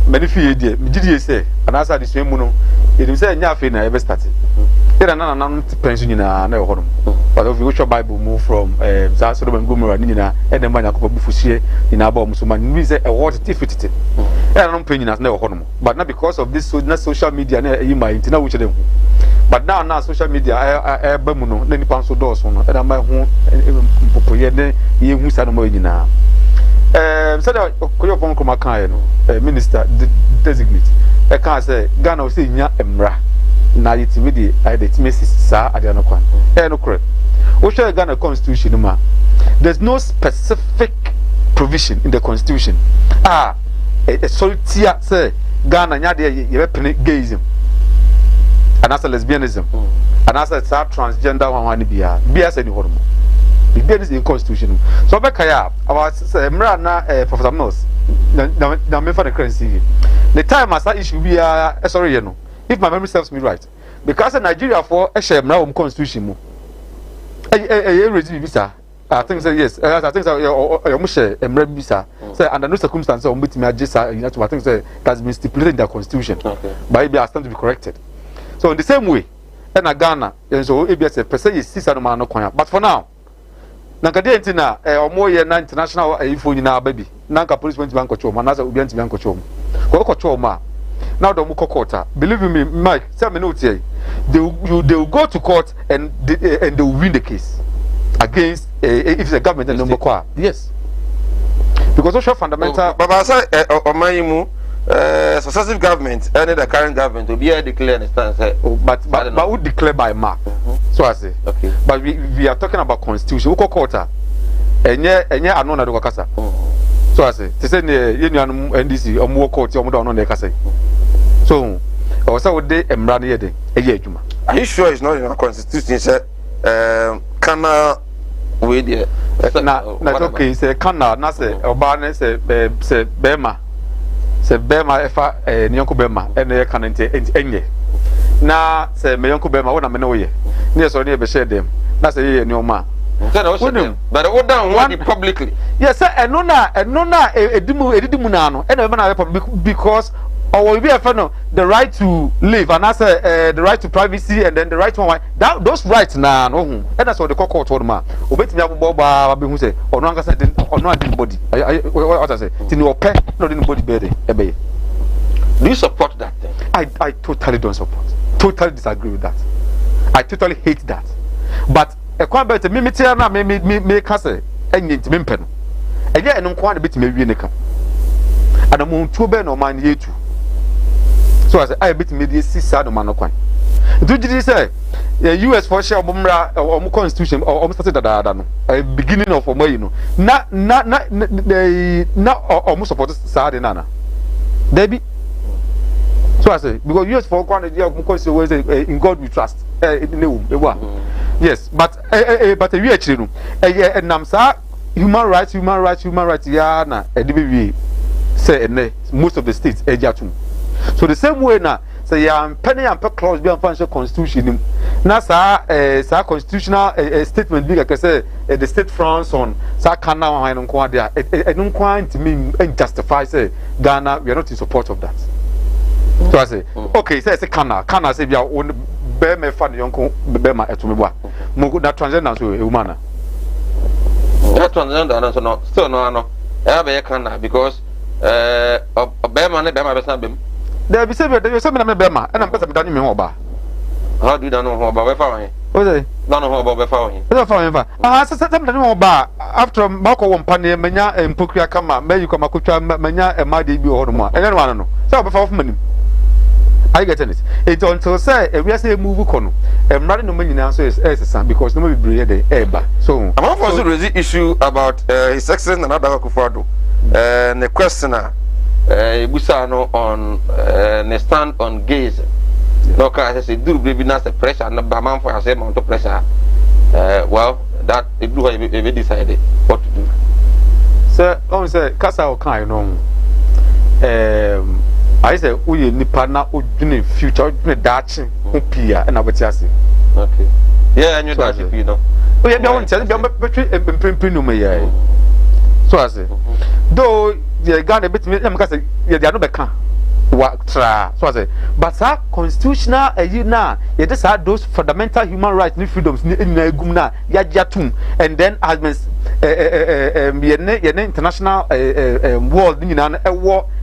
many few dey. Me did you say and as I the same no. It say nya afi na ever start. There na pension na na ho no. But if you watch your Bible move from Sodom and Gomorrah nina and then manya ko bufusie ina ba musulman we say a word tifititi. E na pension na ho no. But not because of this social media na e my intina which them. But now social media ba mu no na nipa so do so no. E na ma ho popoye ne ye hu sa no ma nyina. Said koyo pon ko makan no minister designate e kan say Ghana o say nya emra na yitimi di identity sa ade no kwan no correct we share Ghana constitution ma there's no specific provision in the constitution soltia say Ghana nya de ye be pene gayism and as a lesbianism and as a transgender one bia say ni hormo bia is in constitution so be kaya our mra na Professor Mills na me for the currency the time as issue bia sorry you know if my memory serves me right because Nigeria for a share mra constitution mu regime visa I think say yes I think say you share mra visa say under no circumstances o meet me agisa you know I think say that's been stipulated in the constitution but it be has to be corrected. So in the same way, and Ghana, and so ABS per se is 6 no kwan. But for now, Nankade Entina, or more year international phone in our baby. Nanka police went to Banco Choma, Nasa Ubian to Banco Choma. Coco Choma. Now the Muko Kota. Believe me, Mike, 7 minutes here. They will go to court and they will win the case against if the government and number yes. Because social fundamental.
But I say, Omayimu. Successive government and the current government will be a declare stance.
But would declare by mark. So I say.
Okay.
But we are talking about constitution. Uko quarter. Enye anona do kasa. So I say. They say you NDC omo court omo do anona kasa. So also would dey emra na yede eye adwuma.
Are you sure it's not in our constitution say kana we there
na okay say kana na say oba na say bema se bema efa nyonko bema ene ka nte enye na se me nyonko bema wona me no ye ne so ne be share dem na se ye nyoma
but what down one publicly
yes eno na edidimu na no ene be na because or will be a the right to live and that's the right to privacy and then the right to one that those rights na no and that's what the court told ma obetimi abobo be hu say ono anka say ono adi body what I say tin your pet no the body bed ebe.
Do you support that thing?
I totally don't support, totally disagree with that. I totally hate that. But e kwa bet me tia na me ka say enye ntimi mpe no enye eno kwa na betimi awie ne ka adamu ntuo be no man yetu. So I bit me the 6 sad man kwan. Do you say US for share omra or constitution or started that no beginning of omo you know na almost support sad nana Debbie. So I say because US for kwan the constitution in God we trust yes but we actually no nam sa human rights ya na edebe say most of the states ejatum. So the same way now, say penny and per clause be financial constitution. Now sa constitutional statement be like I say the state France on sa can now I don't quite there. I don't quite mean justify say Ghana we are not in support of that. So I say okay say can say we are on be me fan yonko be ma etumebwa. Mo that transgender so e woman.
That transgender so no still no e be can because Obama ne Bema besa bem.
There be say me na Bema and am pesa me dani me ho ba.
How do you know ho ba we fa wan?
O say
no ho ba we fa wan.
We fa wan fa. Say me dani ho ba after mako wo mpa ne menya empokua kama me yiko makotwa menya emade bi ho no mo. Enye no no. Say we fa of manim. I get it. It until say we say move kono. Emrade no manyina so is because no be breye dey eba. So
I'm also raise issue about His Excellency Nana Addo Akufo-Addo. The questioner Busa no on the stand on gays. No, I say do baby na the pressure and the man for say amount of pressure. Well, that it do have decided what to do.
Sir, say kasa o kan no. I say we nipa na odwene future odwene dachi opia na betiase.
Okay. Yeah, I knew that you know.
Oh yeah, be won tell be betwe no me yeah. So I say though the Ghana bit me am say they are no beka wa tra so I say but that constitutional you na you just had those fundamental human rights and freedoms ni egum na ya jatum and then has been international world ni na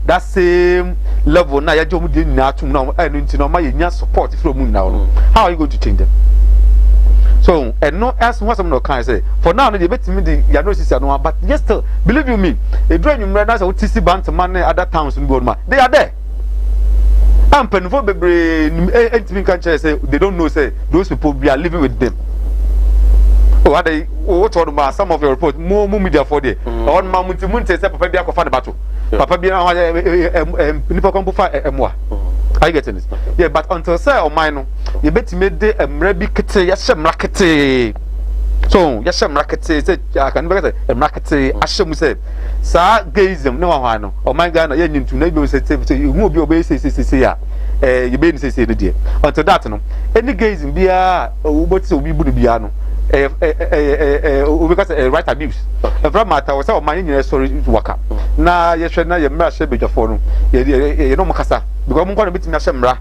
that same level na ya jomu di na atum na enu nti no ma ye support from now. How are you going to change them? So and no as what some no can say for now no dey betimi the ya no sisi no but yes still believe you me e draw you na say otisi bant man other towns in Bodma they are there am penfo bebre entimi can say they don't know say those people we are living with them. Oh they what told me some of your report more media for there on mamunti say papa bia ko fa the battle papa bia nipa kon fa emwa. I get it. Yeah, but until say o mine no ye betime de emra bi kete ya hyemra kete so ya hyemra kete se kan be kete emra kete ahyem se sa gayism ne wa hwa no o man Ghana ye nyintu na bi se hu obi obe se ya ye be ni se ne de until that no any gayism bia uboti obi bu bia no because right abuse from matter was say man nyina sorry waka na ye hwe na ye mra hye bedwafo no ye no mukasa because mun kwa no bitimi ahye mra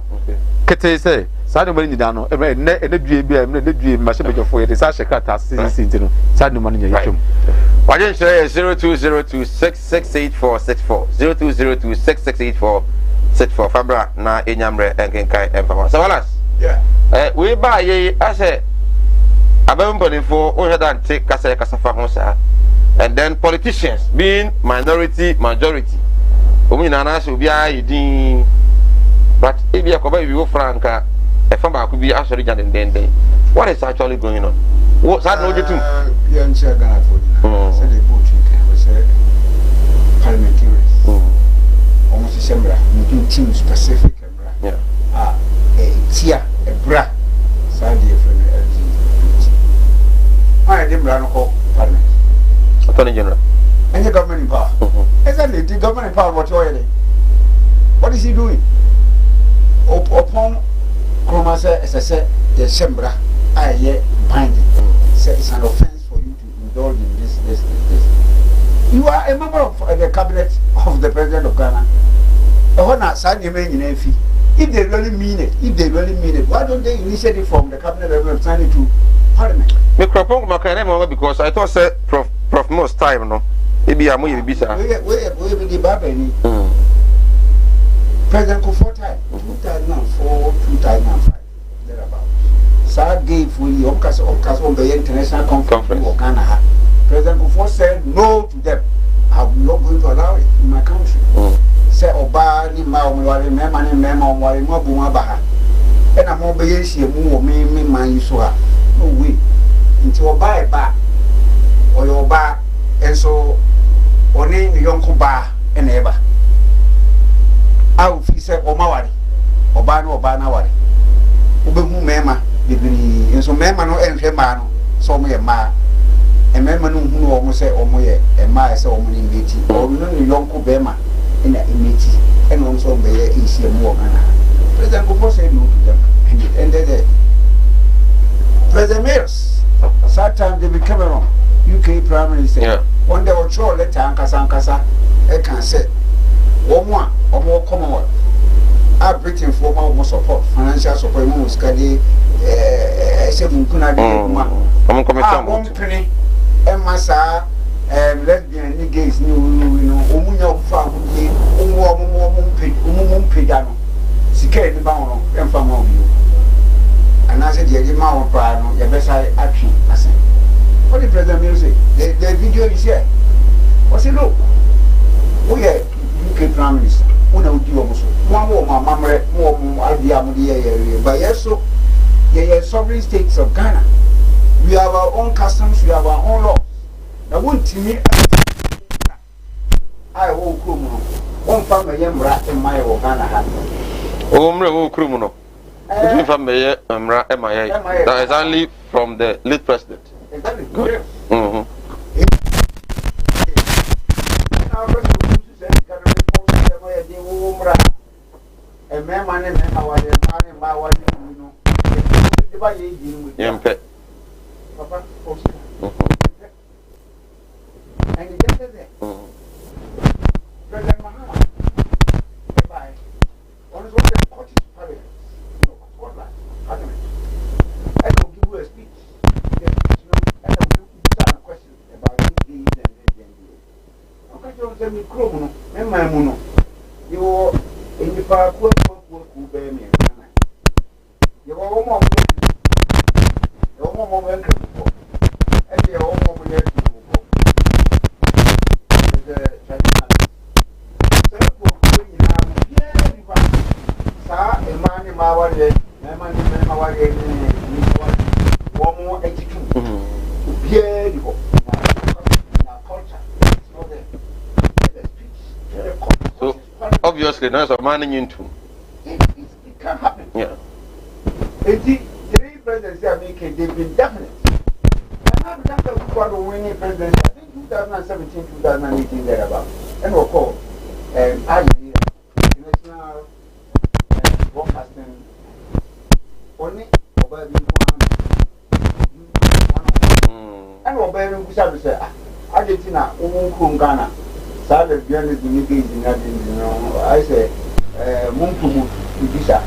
kete say sa no mani da no ne due bia ne due ma hye bedwafo ye sa hye kata sisi no sa no man nya yetwem
wajen share 0202668464 0202668464 fabra na enyamre enkenkai empama sawalas
yeah
we ba ye ase abembo for ohedan take kasa fa ho sa and then politicians being minority majority omina na so bia yidin but if you akoba you go franka e fa ba ko bi asori jaden den what is actually going on what sad no jetum
yeah nche Ghana for say the vote we say parliamentarians almost similar in team specific
yeah
tia e bra sad the friend I didn't run a parliament.
Attorney General.
And the government in power. Exactly, the government in power, what is he doing? Upon Cromasa, as I said, the Sembra, I yet binding. It's an offense for you to indulge in this. You are a member of the cabinet of the president of Ghana. If they really mean it, why don't they initiate it from the cabinet and sign it to Parliament?
Me kropong makane because I thought say prof most time no ebi amu ye bibisa
we be the babeni President Kufuor time 2004 2005 thereabout sa gave for you okas on the international conference of Ghana. President Kufuor said no to them. I'm not going to allow it in my country. Say oba ni ma omware mema ni mema omware no bu ma baha e na mo be yesi mu o me man so ha no way nti oba e ba oyo oba enso oni ni yonko ba e na e ba awu fi se o ma ware oba na ware obe hu mema bibiri enso mema no enhwe ma no so mo ye ma e mema no hu no o mo se o mo ye e ma se o mo ni mbeti o no ni yonko be ma in the image and also be easy more. President Kufuor said no to them and it ended there. President Mayors, that time they became Cameron, UK Prime Minister. When they were told let Ankasa, I can say, one more Commonwealth. Our Britain for more support, financial support, more study, 7 kuna one penny, and Massa. Lesbian ni gays ni omunya ofa ni pedano sike ni ba wono emfa ma obi and I said the ma won pra no ye besa action asen what the president music the video is here what say look we are UK Prime Minister una odi wo so one wo ma mamre wo mo adia mo de but yes so ye sovereign states of Ghana we have our own customs we have our own laws. Na won't me I won't come on family emra in my Ghana ha.
Oh, mre wo krum no. If family emra MIA. That is only from the late president.
Exactly. And he just said that. President Mahama, goodbye. On his way to Scottish Parliament, Scotland, Parliament. I will give you a speech. And I will give you a question about these and I'm going to tell you, Cromo, and my mono. You are in the park, who bear me. You are almost before. And you are almost there.
So obviously, there's a man into.
It can't happen.
Yeah.
It are making, they've been definite. And I've done the winning presidency, I think 2017, 2018, thereabout. And we'll call IED, National Broadcasting, only over the and we're bearing Gusabi say, Argentina, Ghana, Southern Journalist, I say, Munkumu, Udisha.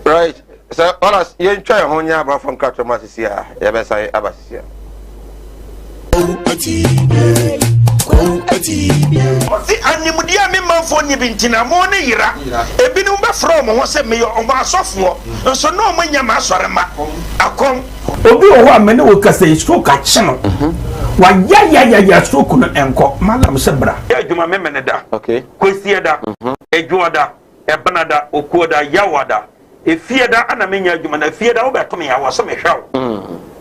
Right. So, honest, you try to hold your from Katramasia, Yabasai Abasia.
The animudia member for Nibintina Mone Ira, a binumba from was a mayor of our sophomore, and so no man Yamasarama. I come. Obi o many will say stroke at channel. Why, ya, stroke and cock, Madam Sebra. Yajuma Memeneda, okay, Quisiada, Ejuada, Ebanada, Okuada, Yawada, a feada, and a mania, you man, a feada over to me. I was some show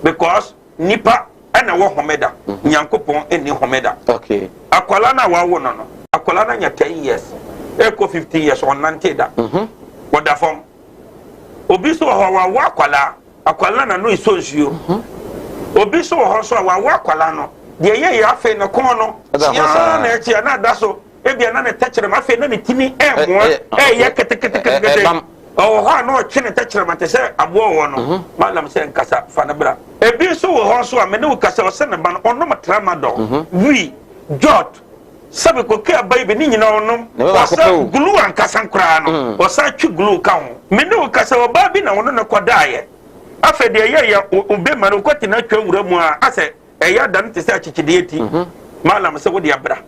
because Nipa. And a Homeda, Yankopon, and Homeda. Okay. Aqualana Wawono, Aqualana ya 10 years, Echo 50 years or 90 da. What the form? Obiso Hawa Wakwala, Aqualana no is you. Obiso Hoso Wakwalano, the ye afe no corner, Yana Daso, Ebiana touch them, I feel any tinny oh, how no chin touch them at the say a war one, Madam Sen Casa Fanabra. A bill so also a menu Casa Senaban or no Matramado. We, Jot, Sabico care baby, you know, no, glue and Casancrano, or such glue count. Menu Casa or Babina or no quadaye. After the year, Ubema, who got in a room, I said, a yard done to such a deity. Madam Sawadiabra.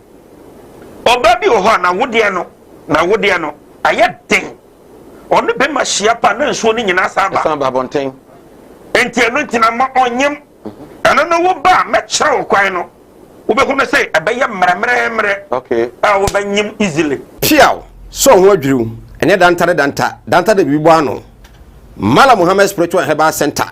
Or Baby Ohana, Woodiano, now Woodiano, I yet think. Only be my shiapa and swooning in Asaba. Samba Bontain. And Tianutina on him. And I know what bar met Chow Quino. We're going to say, a bay okay. I will bang him easily. Piao, so what you and yet Danta Danta de Bibano. Mala Muhammad Spiritual Heba Center.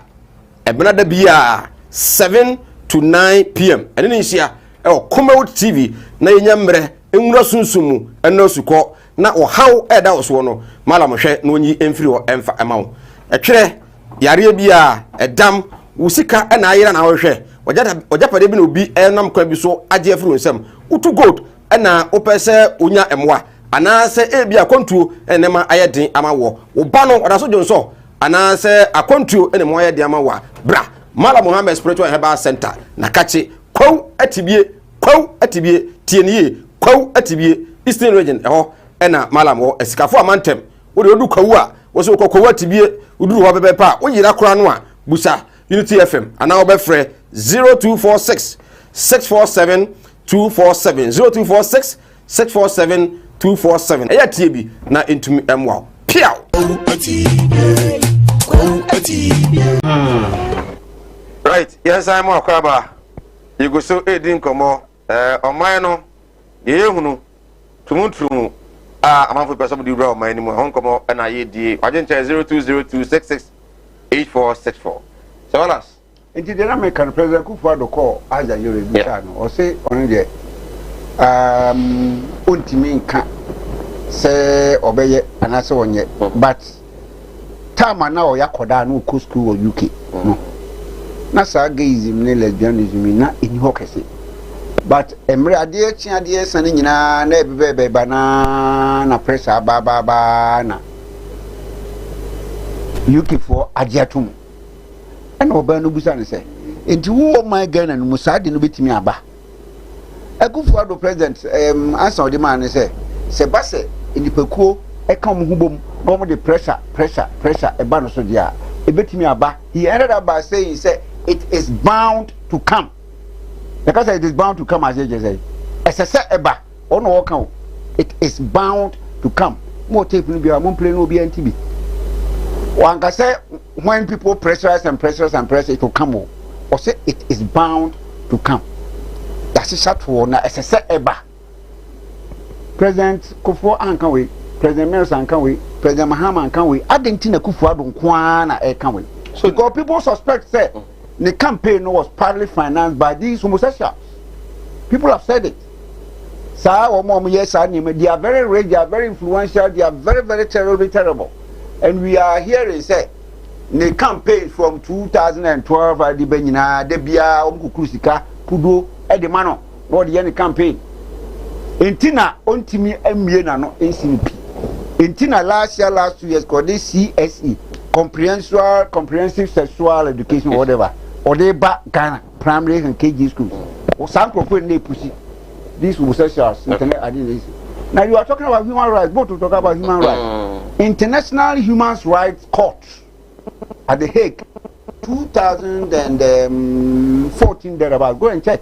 Ebna Bia 7 to 9 p.m. And then here, oh, come out TV, na yambre, Sunsumu, and no suko. Na o how eda oswo no mala mo hwe no nyi emfiri o emfa ema wo etwere yare bia edam wusika na ayira na wo hwe ojapade bi na obi enam kwa bi so age afiri nsem utu gold na opese onya emwa anase ebia kontuo enema ayeden ama wo ba no oda so jonso anase akontuo enema ayeden ama wa bra mala Muhammad Spiritual Herbal Center na kache kwaw atibie tienie kwaw atibie Eastern Region eho ena malam wo esikafo amantem wo de odu kwawu a wo so kokwa tibie uduru ho bebe pa wo yira kora no a busa Unity FM ana wo be frɛ 0246 647 247 0246 647 247 eya tie bi na entumi emwa piao right yes I'm akwaba you go so edin komo oman no ye hunu tumuntrum amanfo person di bra oman ni mu hon komo na ye die agencha 0202668464 so alas
enti the American president Kufuor call aja yore bi ta no o say on de ontimi nka se obeye anase onye but time na o yakoda na ko school or UK no na sa gayism ne lesbianism na eni ho kese but emre ade ade sane nyina na ebebe na pressure ba na UK for agiatum and oba no busa ne se enti wo my Ghana no musade no betimi aba Akufuor president answer the man say base enipakuo eka mo hubom no mo the pressure eba no so dia e betimi aba he ended up by saying say it is bound to come because it is bound to come as you say say eba ono wo kan it is bound to come mo tape no bia mo play no bia ntibi one can say when people pressurize and it will come or say it is bound to come. That's a shot for now. As I said, Eba. President Kufuor Ankanwe, President Meros Ankanwe, President Mahama Ankanwe, Argentina Kufuor don't kwana Ankanwe. So because people suspect say the campaign was partly financed by these homosexuals. People have said it. They are very rich, they are very influential, they are very, very terrible. and we are hearing say the campaign from 2012 adi benyina de bia omkukuru sika pudo e de mano no de ye campaign entina ontimi amie na no NCP entina last 2 years called CSE comprehensive sexual education whatever or they back Ghana primary and KG schools or some people they pussy these will sexual internet ideas. Now you are talking about human rights, both to talk about human rights. International Human Rights Court at The Hague 2014 thereabout. Go and check.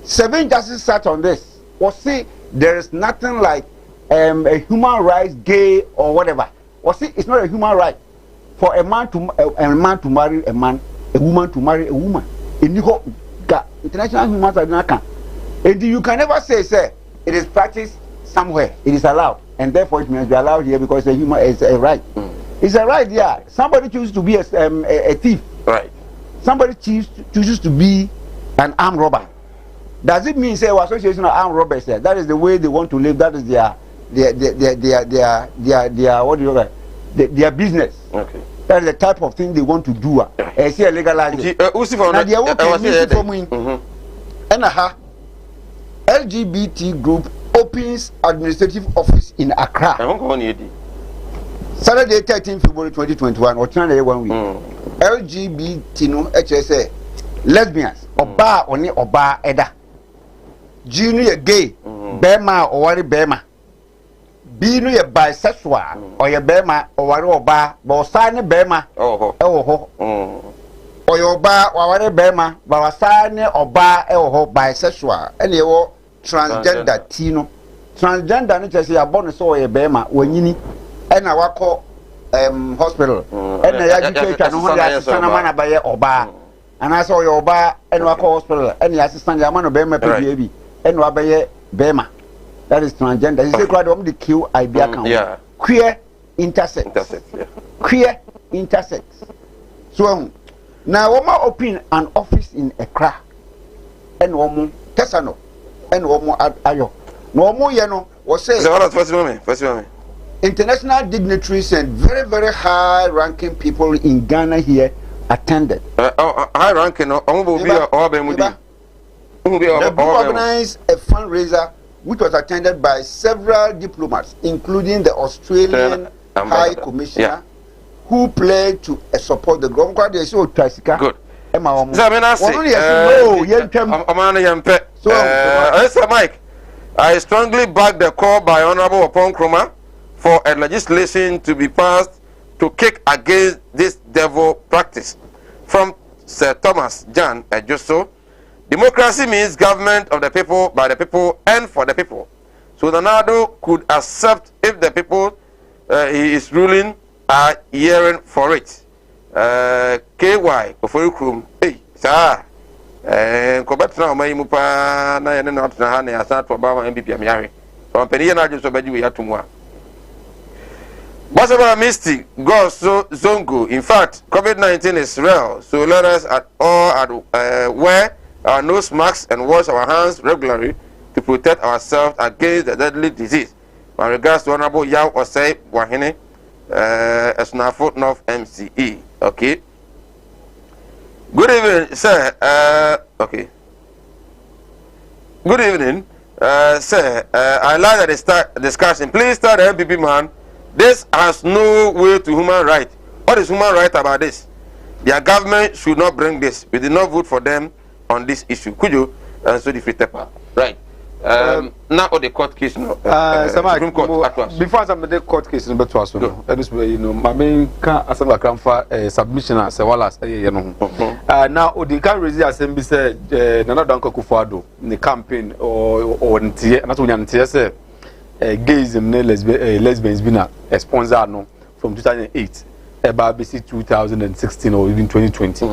7 justices sat on this. Or say there is nothing like a human rights gay or whatever. Or say it's not a human right for a man to marry a man, a woman to marry a woman. In international human rights, and you can never say it is practiced somewhere. It is allowed, and therefore it must be allowed here because it's a right. It's a right, yeah. Somebody chooses to be a thief.
Right.
Somebody chooses to be an armed robber. Does it mean say association of armed robbers? That is the way they want to live. That is their what do you call it? Their business.
Okay.
That is the type of thing they want to do. See a legalized. LGBT group opens administrative office in Accra. Saturday 13 February 2021 or China 1 week. LGBT no HSA lesbians oba oni oba eda. Junior gay bema or wari bema. B no ye bisexual or ye bema or wari oba but sane bema or your ba wari bema but sane oba bisexual and ye transgender tino transgender no just say born so ye bema wanyini and na wako hospital and na yaji no ho ya sana mana ba ye oba and I saw your oba and wako hospital and ya assistant ya man bema baby and wa ba ye bema. That is transgender. You say quite the Q idea count.
Yeah.
Queer intersex.
Yeah.
Queer intersex. So now woman open an office in Accra and woman Tesano and woman Ayo. No more was say
first moment.
International dignitaries and very, very high ranking people in Ghana here attended.
High ranking the
group organized a fundraiser which was attended by several diplomats, including the Australian High Commissioner, who pledged to support the group. Good.
Mr. Mike, I strongly back the call by Honorable Opon Kroma for a legislation to be passed to kick against this devil practice. From Sir Thomas Jan Ejoso, democracy means government of the people, by the people, and for the people. So Nana-Addo could accept if the people he is ruling are hearing for it. KY, Koforikrum, hey, sir. Kobetra Omayimupa, na yene not na hane asat for Bama MPP Amiari. From Penina just obey you to moi. Basaba Mystic, God so Zongo. In fact, COVID-19 is real, so let us at all wear our nose masks and wash our hands regularly to protect ourselves against the deadly disease. My regards to Honorable Yao Osei Wahine, Esnafo North MCE. Okay. Good evening, sir. Okay. Good evening, sir. I like the discussion. Please tell the MPP man, this has no way to human right. What is human right about this? Their government should not bring this. We did not vote for them on this issue. Could you answer the free stepper? Right. Now on the court case now. Supreme Court.
Before I the court case in Betwaso, my main assembly can for submission as well as now the can raise the assembly said Nana Danko Kufuado in the campaign or not only say gayism lesbians been a sponsor no from 2008 about BC 2016 or even 2020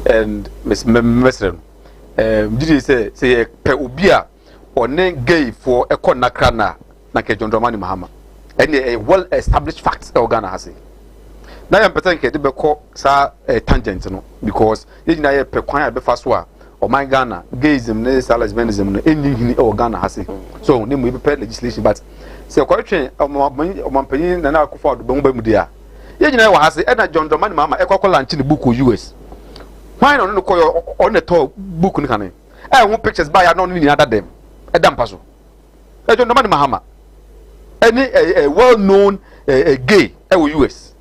and Miss Mesren did you say pe ubia or name gay for a konakana na ke John Dramani Mahama and a well established fact Ghana has now I'm pretending to be called sa tangent no because you na pe kwan be faswa or my Ghana gayism lesbianism no any Ghana has so name we prepare legislation but say correction Omanpanyin Nana Akufo-Addo be mu dia ye nyina wa hase na John Dramani Mahama ekwa launch ni book US why no ko on the top book ni kan ho pictures by no ni ada dem edam paso John Dramani Mahama any a well known gay US.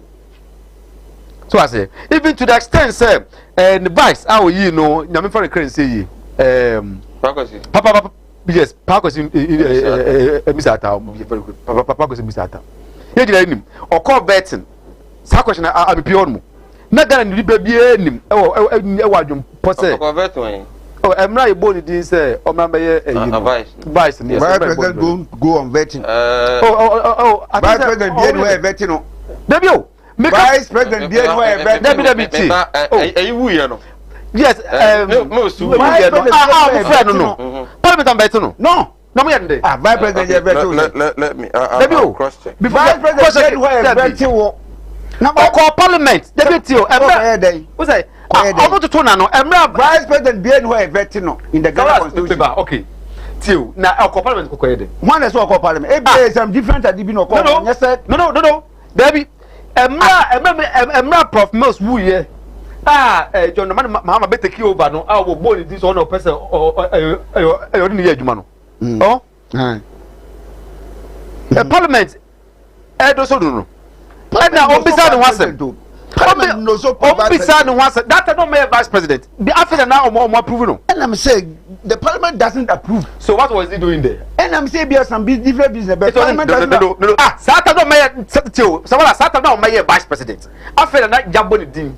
So I say, even to the extent, say, the vice, how you know, Yamin for a crane say, Papa, yes, Parkos in Misata, very good, Papa Parkos in Misata. Here you him, or call Betton. Sa question, I'll be pure. Not that you be him, oh, posse. Oh, I'm not born in this, or my vice,
President go on vetting.
Vice
President did wear vetting.
Debut.
Vice President did wear vetting.
Yes, no. Parliament and Betano. No,
Vice President did vetting.
Let me cross check.
Vice President did wear vetting.
Now, Parliament, Deputy, what's that? I want to turn on.
Vice President did wear vetting in the Ghana Constitution.
Okay. Till now, our Parliament could go
one is what Parliament. Some different at the
no. Debbie, Prof. Mills, woo ye. John Mahama better kill over no. I will born this one person or Jumano. Oh, the Parliament, also do no. Now, beside the Parliament so beside the that don't make Vice President. The after now more proven.
And I'm saying the Parliament doesn't approve.
So what was he doing there?
And I'm saying there are some different business. But Parliament doesn't
no. Saturday don't make Saturday don't make Vice President. After that, Jaboni Dean.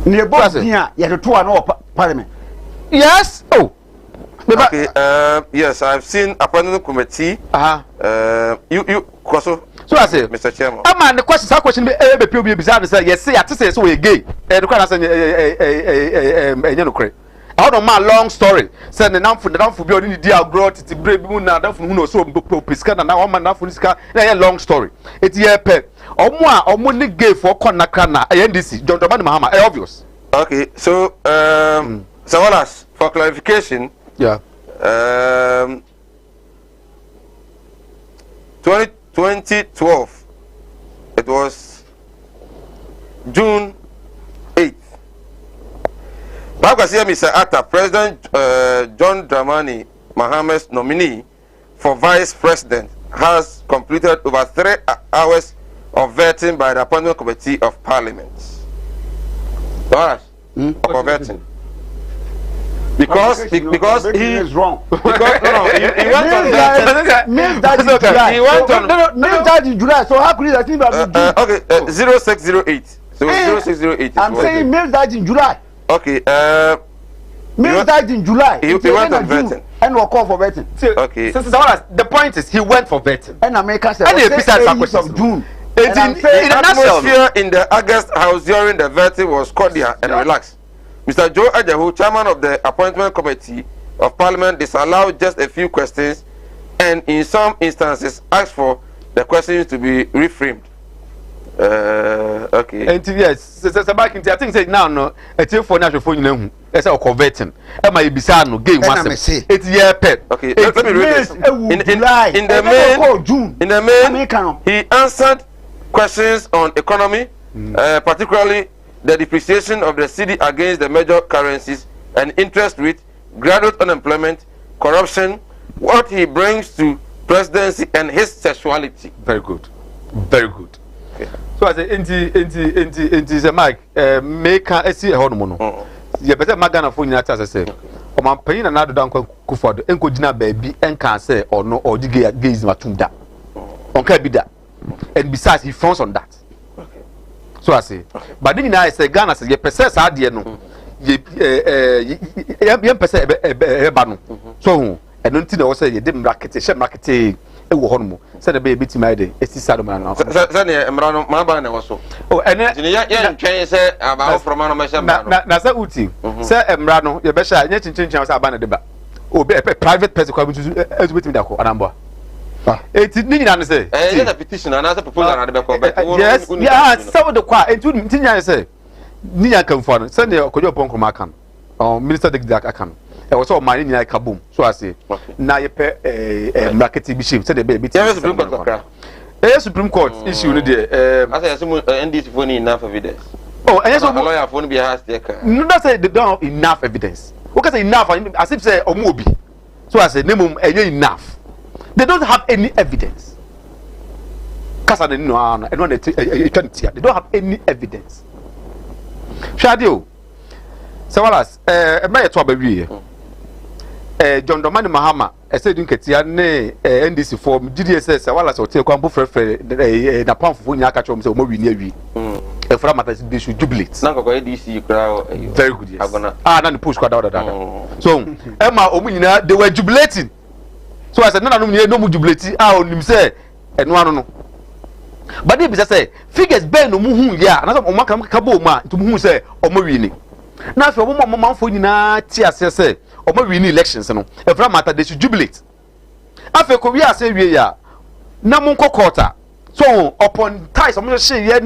Near boss here, you have to no Parliament.
Yes. Oh.
Okay. Yes, I've seen a panel committee. You Koso.
So I say,
Mr. Chairman.
The question be bizarre say yes, say I say so we gay. The question say I don't mind long story. Say the nam for be on the deal growth it brave na da for no so piska na one man na for piska na long story. It here pe. Omo ni gay for konakra na NDC John Dramani Mahama obvious.
Okay, so Sawalas, for clarification, 2012, it was June 8th. Mr. Atta, President John Dramani Mahama's nominee for Vice President, has completed over 3 hours of vetting by the Appointment Committee of Parliament. For vetting. Because he is wrong. Because he went on that.
He went on that in July. So how could that be?
Okay, 0608. So 0608.
I'm saying mail that in July.
Okay.
Mail that in July.
He went on vetting.
And we'll call for vetting.
Okay.
So the point is he went for vetting.
And America said
of
June.
The atmosphere in the August House during the vetting was cordial and relaxed. Mr. Joe Ajahu, chairman of the Appointment Committee of Parliament, disallowed just a few questions and in some instances asked for the questions to be reframed. Okay.
And yes, back in I think say now no, it's for national phone you it's a converting. Am I bisano game was it's year pet.
Okay, let me read this. In the main, he answered questions on economy, particularly the depreciation of the cedi against the major currencies and interest rate, graduate unemployment, corruption, what he brings to presidency and his sexuality.
Very good. Very good. Okay. So I say into the mic make a see a hormone. You better magana for you as I say. O man pain and down Kuford enko gina baby and can say or no or the gaze matunda. On can be that. And besides he frowns on that. So I say, but then I say Ghana say ye pese adie no ye pese eba no so eno nti na wo say ye dem market she market e wo ho no say the baby ti my dey esi sado man no
say ne emra no ma ba na wo so
oh ene
ye ntwen say aba from no ma she ba no
na say uti say emra no ye be sha nye chinchin say aba na de ba obi private person kwa bitu ezubeti da ko anambo eti ni nyina ne say
na petition na say proposal na de be ko but
yes yeah so the kwa eti ni nyina say ni nyina kan fo no say ne okojo pon ma kan minister de akan e was so man nyina ka boom so I say na ye pe market bi ship say the be ti Supreme Court issue no there
as I say NDC for enough evidence.
Oh, and yes,
lawyer for be has there.
No, that's say they don't have enough evidence. Okay, say enough as if say omobi. So I say name enough. They don't have any evidence. Kasa de no ano, e no dey they don't have any evidence. Shadio. So walas e ma yeto abawie. John Domani Mahama said Ketia ne NDC form GDSS walas o te kwampo frefre na pamfo nya aka chom say o mo wi ni awi. E fra matter they should jubilate.
Na ko ADC kra
very good, yes. Na the push kwada da. So Emma omu nyina they were jubilating. So I said no mu jubilate onim say eno ano no. But they be say figures ben no mu hu ya na so o maka kabo ma to mu hu say o mo wi ni. Na so o mo manfo nyina ti ase say o mo wi ni elections no. E fra matter they should jubilate. Afa ko wi ase wi ya na mu kokota. So upon ties I'm just say ye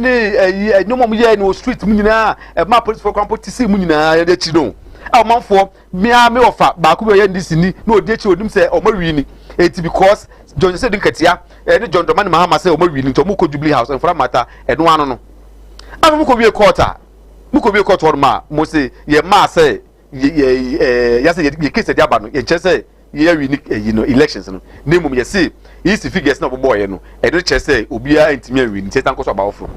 no mom ye no street mu nyina ma police for campo tisi mu nyina ye de chi no e manfo me offer ba ku ye ndisi ni na odi chi odim say o ma wi ni it because John said nkatia e John Domani Mahama say o ma wi ni to mu ko Jubilee House en fra mata e no ano no am mu ko wi court or ma mo say ye ma say ya say ye case dia ba no ye che say ye wi ni you know elections no name ye say is figures na boy no e do che say obia ntimi awi ni tetan koso about fro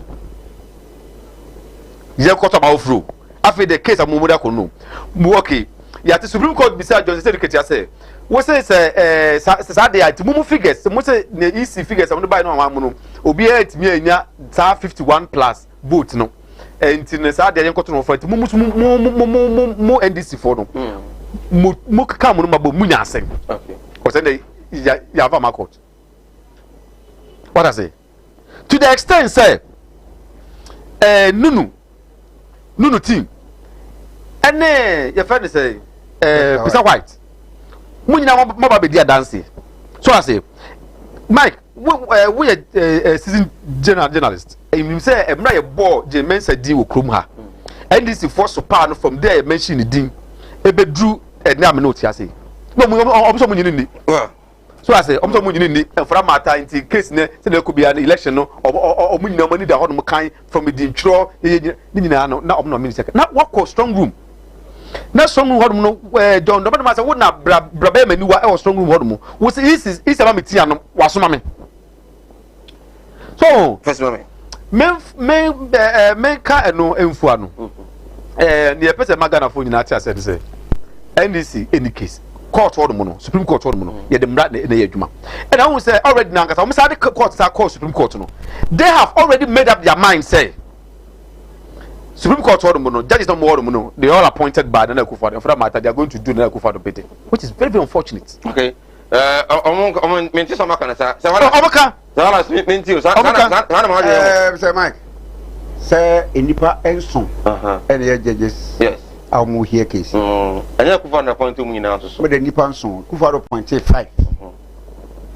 ye koso about fro after the case amomoda ko no mu okay ya the Supreme Court beside John said Ketia say we say say dey at mumu figures mo say na EC figures am no buy no am no obia ntimi anya 51 plus vote no enti na say dey enkoto no for enti mumu NDC for no mu ka mo no mabo mu nya asem okay because then ya have a court. What I say? To the extent say Nunu team and your friend say Mr. White Munina mobile be there dancing. So I say Mike we a season journalist and you say a ball Jermaine said deal with Krumha and this is force to from there mention the ding ebe drew a name note I say no also munini so I say I'm talking munini and for matter in case ne say there could be an election no or munina money that on kind from the intro ni na no na no minister na what call strong room na strong room hodum no John Domani Mahama say wo na brabe maniwa e strong room hodum wo say is about me tia no wasoma me so
first moment
men ka eno emfu ano ne pese magana fo nyina tia say NDC any case court order no Supreme Court order no ye dem na ye adwuma and I will say already now because we say the court Supreme Court no they have already made up their mind say Supreme Court order no judges no more no they all appointed by Nana Akufo-Addo for that matter they are going to do Nana Akufo-Addo pete which is very very unfortunate.
Okay menti sama kana sa
omaka
wala menti
say Mike say enipa enson and your judges
yes
I'll move here case.
Anya Akufo-Addo point to me now so.
But the Nipan son, Akufo-Addo 0.5.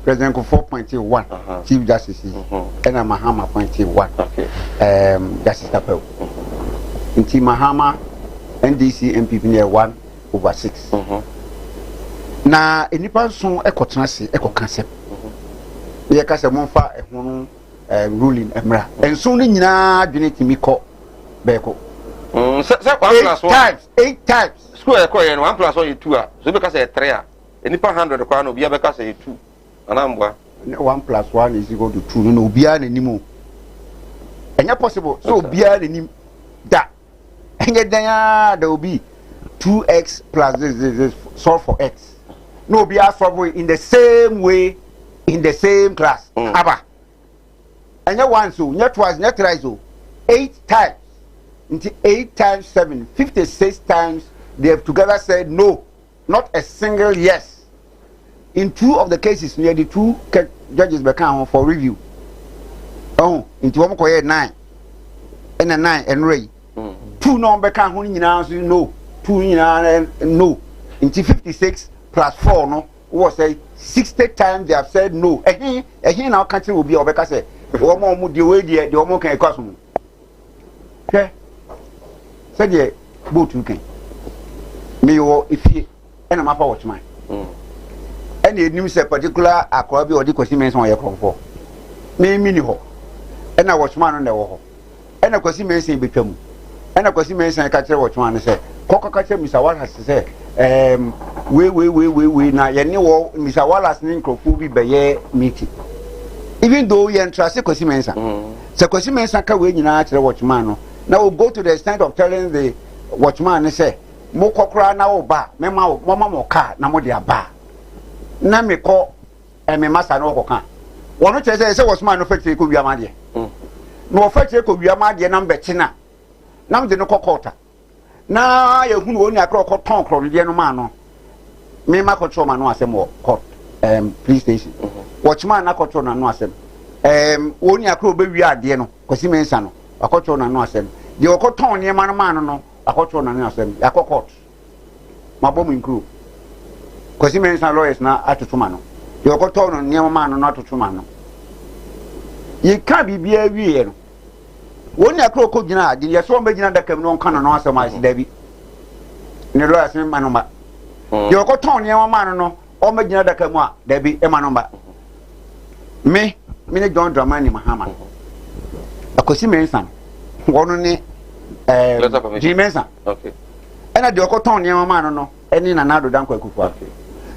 President Akufo 0.1. Chief Justice. And Mahama 0.1.
Okay.
Justice Kapel. Inti Mahama NDC MPP near 1/6. Na Nipan son ekotranse concept. Ye ka se monfa ehunu ruling emra. Enso ni nyina dwene timi ko beko. 8 times.
Square coin 1 plus 1 is 2. So because 3. Any per 100 kwa no bia beka say 2. Anambwa.
1 plus 1 is equal to 2. No bia na nimu. Enya possible. So bia na nim da. Enya dan there will be 2x plus this solve for x. No bia solve in the same way in the same class. Aba. Enya once so, nya twice, nya thrice so. 8 times. Into 8 times 7, 56 times they have together said no, not a single yes. In 2 of the cases, near the 2 judges become for review. Oh, into 1 9 and a 9 and Ray. 2 no become no, 2 no. Into 56 plus 4 no was a 60 times they have said no. And here now country will be Obeka say, one more the way the one can cost me. Okay. Said ye boat you can me or if ye and I'm up watch mine and you knew say particular akwabi or the question on your for me mini ho ena watchman no na wo ho ena kwasi mensa betwam ena kwasi mensa ka kire watchman no se kokka ka kire Mr. Wallace se we na ye ne wo Mr. Wallace ni nkrofo bi beye meeting even though you trust kwasi mensa se kwasi mensa ka we nyina kire watchman no now we'll go to the extent of telling the watchman say mo kokra na wo ba me ma wo mama mo ka na mo dia ba na me ko me masa na wo ka wono che say watchman no factory ko wiama de no factory ko wiama de na mbe china na mde no kokota na ye hunu oni akro ko ton kro de no ma no me ma ko choma no asem wo court police station watchman na ko choma no asem oni akro be wi ade no kwasi mensa no akotro na no asem de okoton ne ma no ma no akotro na no asem akokot mabom include kwasi mensa lawyers na atotuma no de okoton no ne ma no atotuma no yi ka bibia wie no woni akro ko gina ade ye so mbagina dakam no nka no asem asi dabi ne lawyers ma no ma de okoton ne ma no o magina dakam a dabi e ma no ba me ne John Dramani Mahama akosi mensa wono ni Jimensa
okay
ena de okoton ne mama no eni na nado danko akufu okay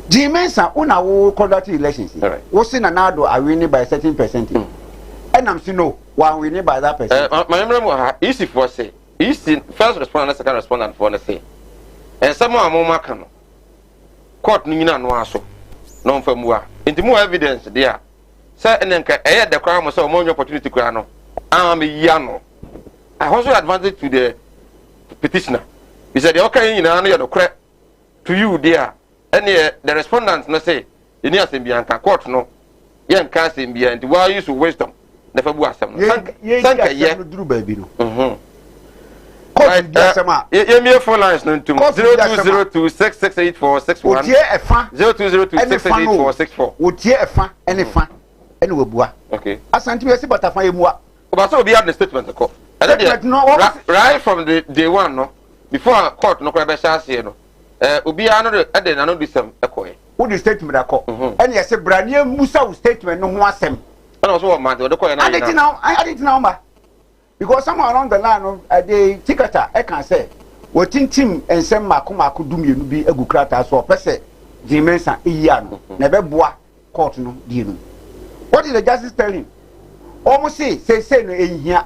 Jimensa una wo conduct elections wo si na nado are winning by a certain percentage enam si no wa winning by that percentage
my memory ha easy for say easy first respondent second respondent for say and some amoma ka no court ni nyina no aso no mfamua nti mu evidence there say enenka eye de kwa mo say o mo opportunity kwa no yano I also advantage to the petitioner. He said, okay, you know, you're correct to you there. And the respondents no say, you need to be on court, no, young casting be and why use wisdom. Never was some. Thank you,
baby.
You me phone lines no to 0202668461 0202668464.
Would ye a fan any fan any wobua?
Okay.
Asante we see butterfly mua.
But so be had the statement ko. Right from the day one no before court no kwebe shase no obi ano de ade na no disem ekoye
wo the statement akọ and yes brania musa wo statement no ho asem
and also what man de koye na
I didn't know ba because somewhere along the line of the tikata I can say wo tintim ensem mako dumienu bi agukrata so pese Jimensa iya no na beboa court no die no. What did the justice tell him? Almost say no ehia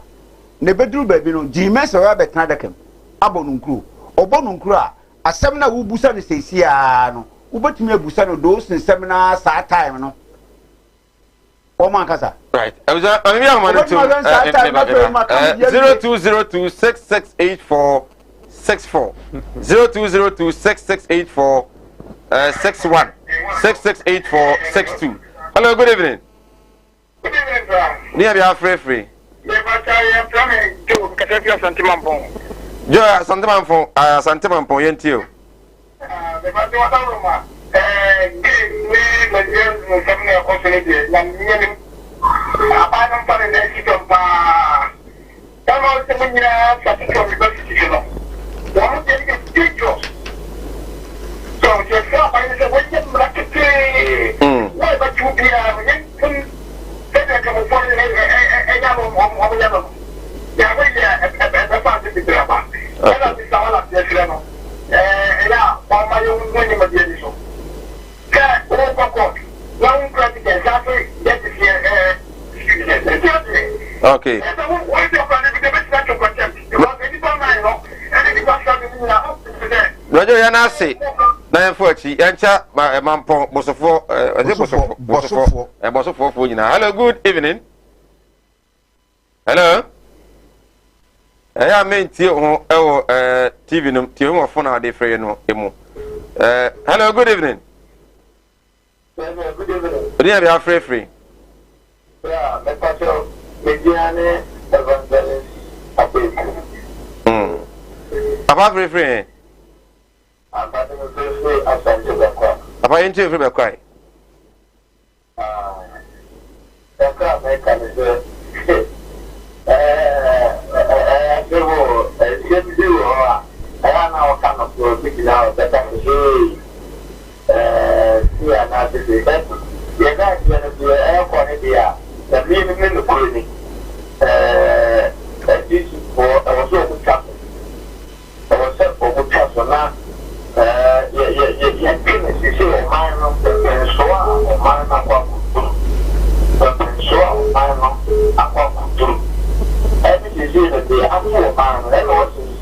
ne bedru baby no Jimensa wa betna dakam abonunkru obonunkru a asem na wo busa ne sesia no wo betumi abusa no do nsem na sa time no o man kasa
right I was maybe I'm on to 0202668464 0202668461 668462. Hello, good evening.
Good evening, sir.
Near your free. Joe, Santiman Santiman Poyentio. Okay. Roger Yanasi, 940, Yancha, Mampon, Bosofo, Bosofo, hello, good evening. Hello. I mean, TV, no phone out there for you. Hello, good evening.
Good evening.
Do you have free?
Yeah, my pastor, Mediane, Evangelist,
About free. About into free cry.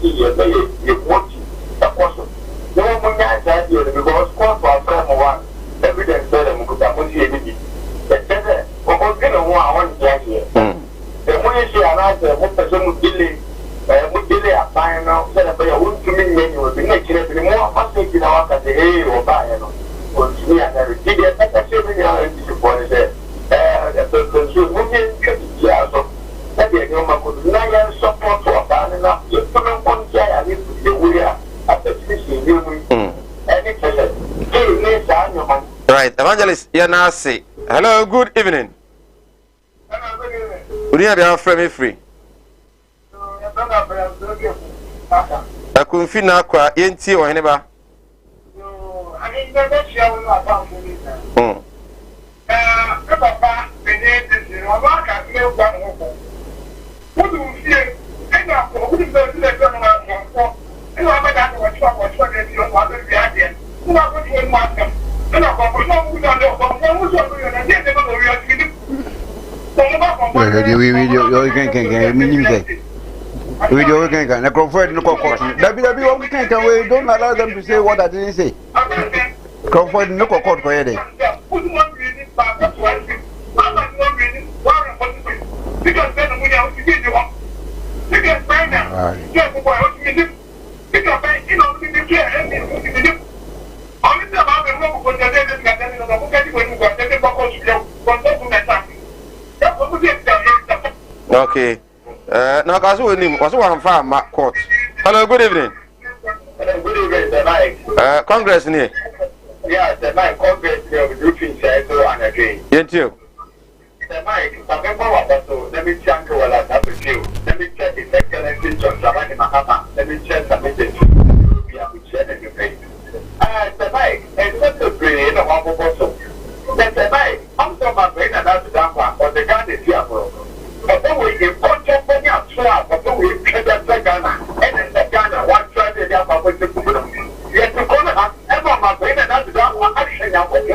see you watch the person. No one has that because court for one evidence that I'm going to see anything. But then, we're going to want to here. The one you see another one person would delay a fine now, said a player won't to me menu will be making it more fascinating in our country or buy and or see and everything. That's a shame in our disappointed. The person should move in 50 years of that. You know, my good lion support to a ban enough. You put on one chair and you put the wheel after finishing you.
Right, Evangelist Yanasi. Hello, good evening. Would you have from me free? I couldn't feel now quite empty or anybody.
I mean, never shall not found for Papa, the name is in a rock and milk one home. What do you fear? And I wouldn't go to the government. And I'm not going to watch what they do on the idea. Who are going to mark them? And I'm going to know who are the one who's going to get them over here.
Video can Crawford no court. WWE can't we don't allow them to say what I didn't say. Crawford no court for a day. Because then we have to get you up. You can find out. Yes, boy, what you do? Because you know, you can't and you only about the room for the day that got the book when you got the book
okay. Now, because we need was one farm Mark Court. Hello, good evening.
Good evening, Mike.
Congress near.
Yeah, the Mike Congress here with roofing shadow and again.
Yes, you.
The Mike, I remember what so let me check what I have with you. Let me check the excellency John Savannah Mahama. Let me check the message. We have to share the face. The Mike, and not the brain of our proposal. The Mike, I'm so my brain and that's the damn one, or the gun is here for. But then we can put your money out to us, but then we can get the Ghana. And then the Ghana, one try to get up with the Kumu. Yes, to go to us, and my brain and that's the damn one, actually, I'm going to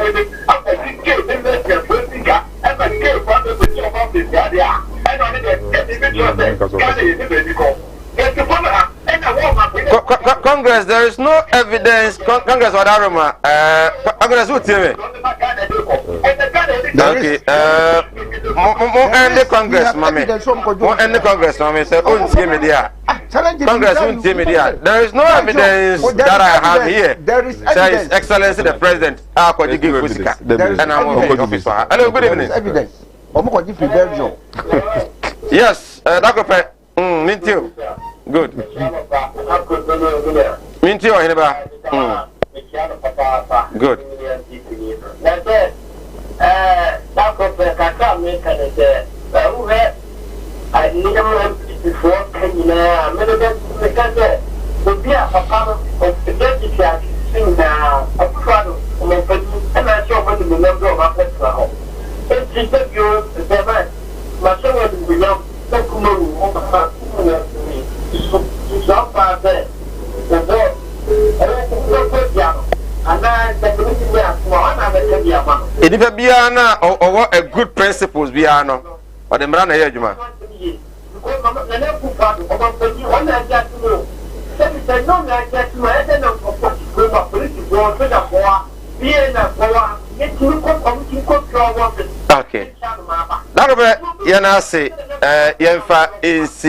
after this case, in the first year, and the case, what does the job of this guy? And on the individual, Ghana is the baby call. Yes, to go to us, and I want my brain.
Congress, there is no evidence. Congress, what Congress, who tell me? Okay, and the Congress, mommy. And the Congress, mommy, say, oh, see me there. Congress won't see me there. There is no evidence that I have here. There is His Excellency the President. And I'm a officer. Hello, good evening. Yes, Dr. Mint you. Good. Mint you, anybody? Good.
I need a month before coming now. I'm going to would be a papa of the deputy sing now. A product of my person, and I saw what the number of my person. It's just that you're the man. My son was the young Pokemon over me. It's not bad there. The boy, I don't know what and I said,
if a Biana or what a good principles, Biano, or the Brana Yajuma. Okay. Yanasi, Yenfa is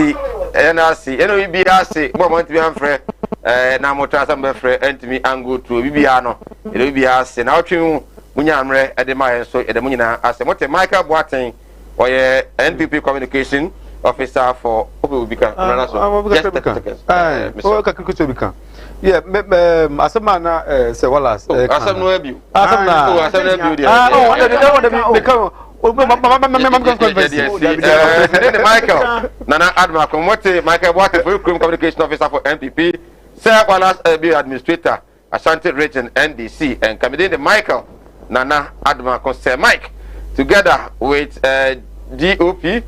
Yanasi, NOBRC, moment be unfair. Namota some friend and me angle to Bibiano. It will be us and out you Munyamre at the Maya so at the Munina as a motor Michael Boateng or NPP communication officer for Ubika.
Yeah, Asamana say Wallace.
Asam no abuse. Michael Nana Adma Komote Michael Boateng for communication officer for NPP. Sir Wallace administrator Ashanti Region NDC and coming the Michael Nana Adma Sir Mike together with DOP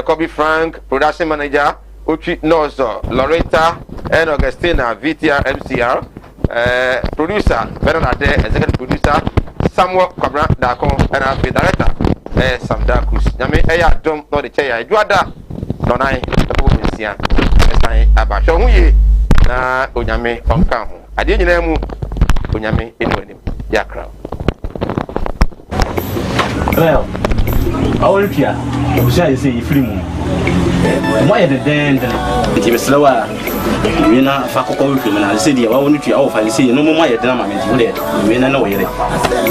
Kobe Frank production manager Uchi Nozo Loretta and Augustina VTR MCR producer Bernard executive producer Samuel Kwabra Dako and our director Sam Dakus Yami Eya Dom no the chair Juada Nonai Abusia Abasho na onyame ɔnka ho adeɛ nyinaa mu onyame ɛne w'anim yɛakra
well awɔre pia ɔbusua yɛ sɛ yɛfiri mu moayɛ dedɛndɛn nti mesrɛ wo a wina fa kɔkɔ wohwɛ mu na sɛ deɛ wawo no tua wɔfa ne sɛ no moayɛ dena ma me nti wodɛ wina ne wɔyere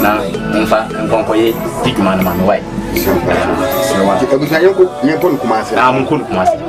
na mfa nkɔnkɔyɛ di dwuma no ma me wae
abusua yɛnkɔ no kumase
monkɔ no kumase